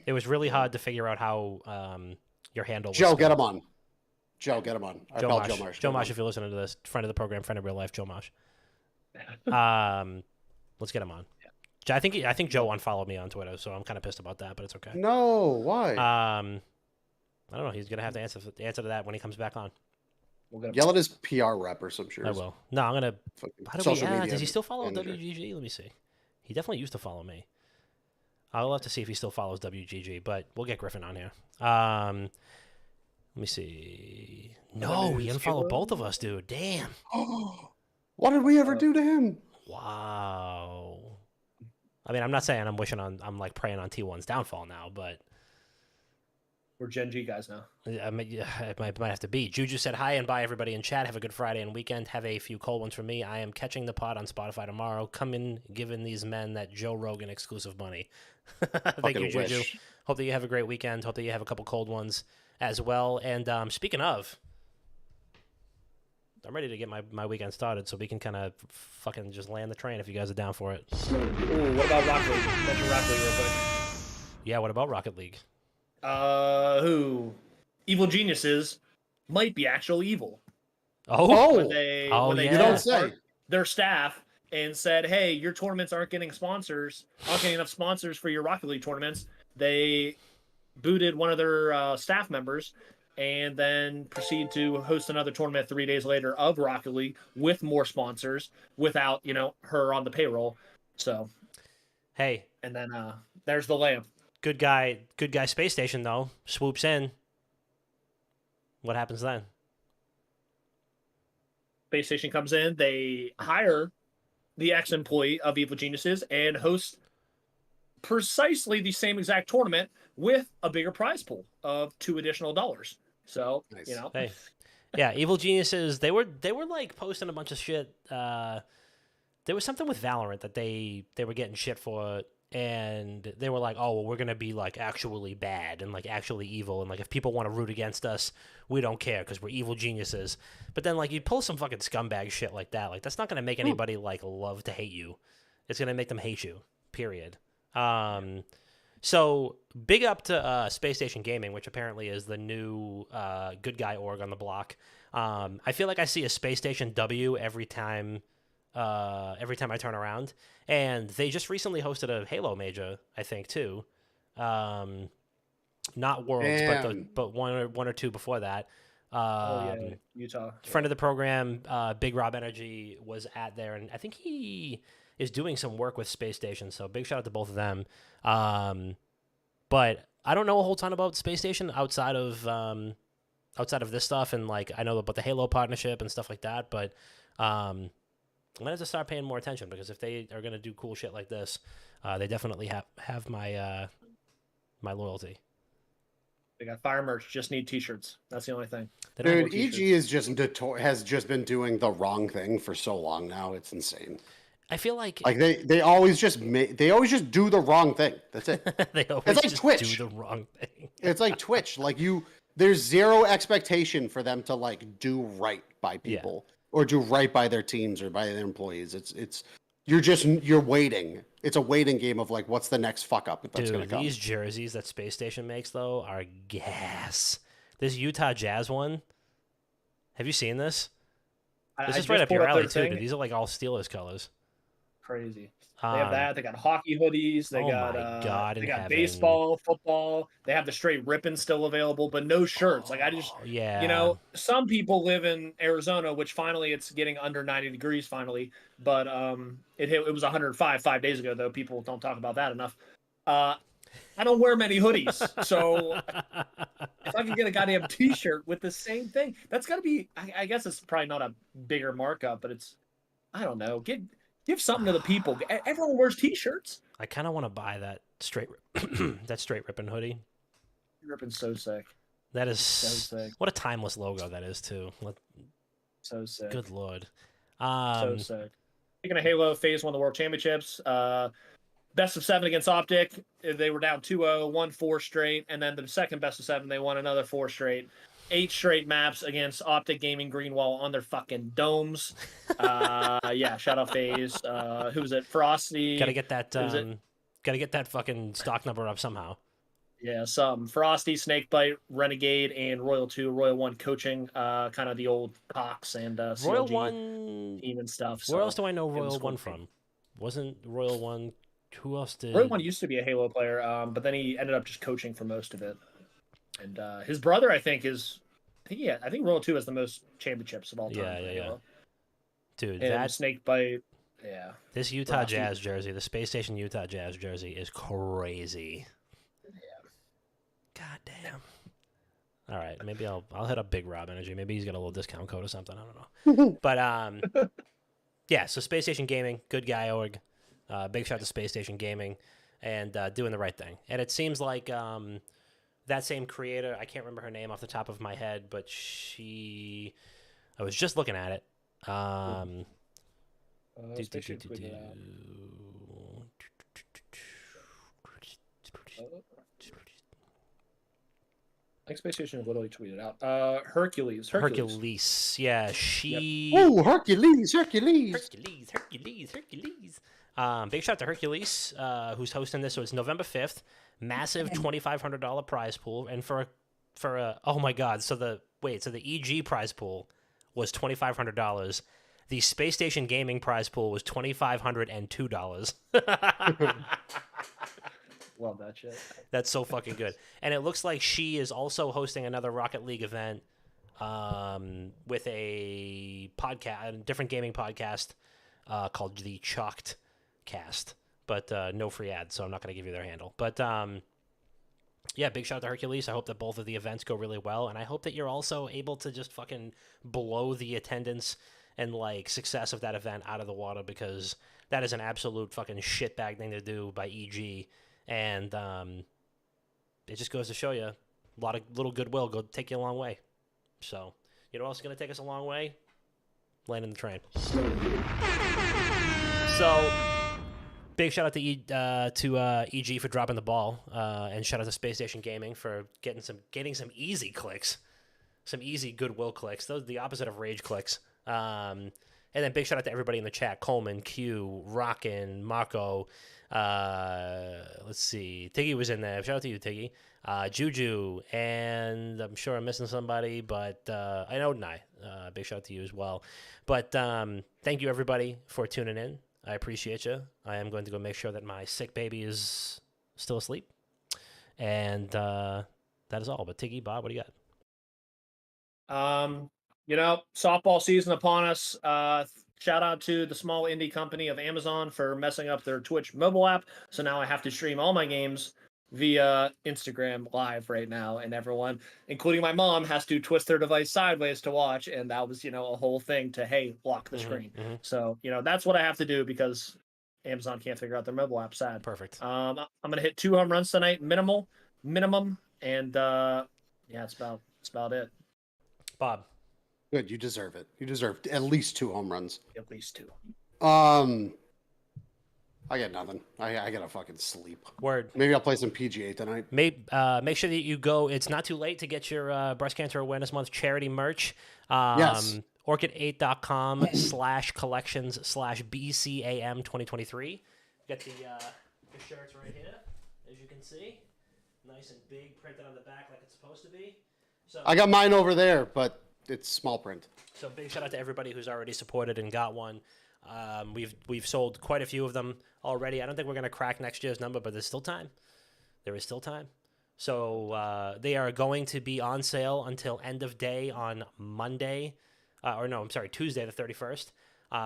It was really hard to figure out how your handle was Joe, spelled. get him on. Joe, get him on. Our Joe pal Mosh. Joe Marsh. Joe Mosh, if you're listening to this, friend of the program, friend of real life, Joe Mosh. Let's get him on. I think Joe unfollowed me on Twitter, so I'm kind of pissed about that, but it's okay. No, why? I don't know. He's gonna have to answer to that when he comes back on. We'll get Yell at his PR rep or some shit. I will. No, I'm gonna. Fucking How do we? social Yeah, media does he still follow manager. WGG? Let me see. He definitely used to follow me. I'll have to see if he still follows WGG, but we'll get Griffin on here. Let me see. No, he unfollowed both of us, dude. Damn. What did we ever do to him? Wow. I mean, I'm not saying I'm like praying on T1's downfall now, but We're Gen G guys now. I mean, it might have to be. Juju said hi and bye everybody in chat. Have a good Friday and weekend. Have a few cold ones for me. I am catching the pod on Spotify tomorrow. Come in, giving these men that Joe Rogan exclusive money. Thank Fucking you, Juju. wish. Hope that you have a great weekend. Hope that you have a couple cold ones as well. And speaking of, I'm ready to get my weekend started so we can kind of fucking just land the train if you guys are down for it. Ooh, what about Rocket League? Mention Rocket League real quick. Yeah, what about Rocket League? Who? Evil Geniuses might be actual evil. Oh, When they, Oh, when they yeah. You told don't say. their staff and said, "Hey, your tournaments aren't getting enough sponsors for your Rocket League tournaments." They booted one of their staff members, and then proceed to host another tournament 3 days later of Rocket League with more sponsors, without her on the payroll. So, hey, and then there's the lamp. good guy Space Station though swoops in. What happens then? Space Station comes in. They hire the ex-employee of Evil Geniuses and host precisely the same exact tournament with a bigger prize pool of $2 additional. So Nice. Hey, yeah, Evil Geniuses. They were like posting a bunch of shit. There was something with Valorant that they were getting shit for, and they were like, "Oh, well, we're gonna be like actually bad and like actually evil, and like if people want to root against us, we don't care because we're evil geniuses." But then like you pull some fucking scumbag shit like that, like that's not gonna make anybody like love to hate you. It's gonna make them hate you. Period. So big up to Space Station Gaming, which apparently is the new good guy org on the block. I feel like I see a Space Station W every time I turn around, and they just recently hosted a Halo major, I think too. Not Worlds, Damn. but one or two before that. Utah. Friend of the program, Big Rob Energy was at there, and I think he is doing some work with Space Station. So big shout out to both of them. But I don't know a whole ton about Space Station outside of this stuff, and like I know about the Halo partnership and stuff like that. But I'm gonna have to start paying more attention because if they are gonna do cool shit like this, they definitely have my my loyalty. They got fire merch. Just need T-shirts. That's the only thing. They don't have Dude, more EG t-shirts. has just been doing the wrong thing for so long now. It's insane. I feel like Like they always just do the wrong thing. That's it. they always like just Twitch. do the wrong thing. It's like Twitch. Like there's zero expectation for them to like do right by people or do right by their teams or by their employees. You're waiting. It's a waiting game of like, what's the next fuck up that's gonna Dude, come? these jerseys that Space Station makes though are gas. This Utah Jazz one. Have you seen this? This is right up your alley too, dude. These are like all Steelers colors. Crazy. They have that. They got hockey hoodies. They oh got my God they in got heaven. baseball, football. They have the straight ribbon still available, but no shirts. Like I just, Yeah. some people live in Arizona, which finally it's getting under 90 degrees finally. But it was 105 5 days ago though. People don't talk about that enough. I don't wear many hoodies, so if I can get a goddamn T-shirt with the same thing, that's got to be. I guess it's probably not a bigger markup, but it's. I don't know. Give something to the people. Everyone wears T-shirts. I kind of want to buy that straight ripping hoodie. would have been so sick. That is So sick. what a timeless logo that is too. So sick. Good lord. So sick. Speaking of Halo, FaZe won the World Championships. Best of 7 against Optic. They were down 2-0, won 4 straight, and then the second best of 7, they won another 4 straight. 8 straight maps against Optic Gaming Greenwall on their fucking domes. Yeah, shout out FaZe. Who was it? Frosty. Gotta get that fucking stock number up somehow. Yeah, some Frosty, Snakebite, Renegade, and Royal 2, Royal 1 coaching, kind of the old Cox and Royal CLG 1 team and stuff. Where so else do I know it was Royal 1 cool. from? Wasn't Royal 1 who else did Royal 1 used to be a Halo player, but then he ended up just coaching for most of it. And his brother, I think Royal 2 has the most championships of all time. Yeah. Dude, And that Snakebite, yeah. this Utah Frosty. Jazz jersey, the Space Station Utah Jazz jersey is crazy. God damn. All right, maybe I'll hit up Big Rob Energy. Maybe he's got a little discount code or something. I don't know. But yeah. So Space Station Gaming, good guy org. Big shout out to Space Station Gaming, and doing the right thing. And it seems like that same creator, I can't remember her name off the top of my head, but I was just looking at it. Space Station tweeted out. I think Space Station literally tweeted out. Hercules. Yeah, she. Oh, Hercules. Hercules. Big shout out to Hercules, who's hosting this. So it's November 5th. Massive $2,500 prize pool, and for a oh my god. So the EG prize pool was $2,500. The Space Station Gaming prize pool was $2,502. Love that shit. That's so fucking good. And it looks like she is also hosting another Rocket League event with a podcast, a different gaming podcast called the Chalked Cast. But no free ads, so I'm not going to give you their handle. But yeah, big shout out to Hercules. I hope that both of the events go really well. And I hope that you're also able to just fucking blow the attendance and like success of that event out of the water, because that is an absolute fucking shitbag thing to do by EG. And it just goes to show you, a lot of little goodwill go take you a long way. So, you know what else is going to take us a long way? Landing the train. So, big shout out to EG for dropping the ball, and shout out to Space Station Gaming for getting some easy clicks, some easy goodwill clicks. Those are the opposite of rage clicks. And then big shout out to everybody in the chat: Coleman, Q, Rockin, Marco. Let's see, Tiggy was in there. Shout out to you, Tiggy. Juju, and I'm sure I'm missing somebody, but I know Nye. Big shout out to you as well. But thank you everybody for tuning in. I appreciate you. I am going to go make sure that my sick baby is still asleep, and that is all. But Tiggy, Bob, what do you got? Softball season upon us. Shout out to the small indie company of Amazon for messing up their Twitch mobile app. So now I have to stream all my games via Instagram Live right now, and everyone, including my mom, has to twist their device sideways to watch, and that was, a whole thing to, lock the screen. Mm-hmm. So, that's what I have to do because Amazon can't figure out their mobile app. Sad. Perfect. I'm gonna hit 2 home runs tonight, minimum, and that's about it. Bob. Good, you deserve it. You deserve at least 2 home runs. At least 2. I got nothing. I gotta fucking sleep. Word. Maybe I'll play some PGA tonight. Make sure that you go. It's not too late to get your Breast Cancer Awareness Month charity merch. Yes. Orchid8.com/collections/BCAM 2023. Got the shirts right here, as you can see. Nice and big, printed on the back like it's supposed to be. So I got mine over there, but it's small print. So big shout out to everybody who's already supported and got one. We've sold quite a few of them already. I don't think we're gonna crack next year's number, but there's still time. There is still time. So they are going to be on sale until end of day on Monday, Tuesday the 31st.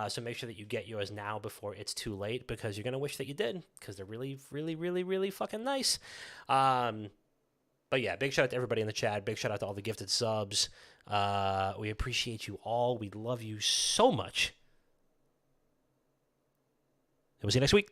So make sure that you get yours now before it's too late, because you're gonna wish that you did, because they're really, really, really, really fucking nice. But yeah, big shout out to everybody in the chat. Big shout out to all the gifted subs. We appreciate you all. We love you so much. And we'll see you next week.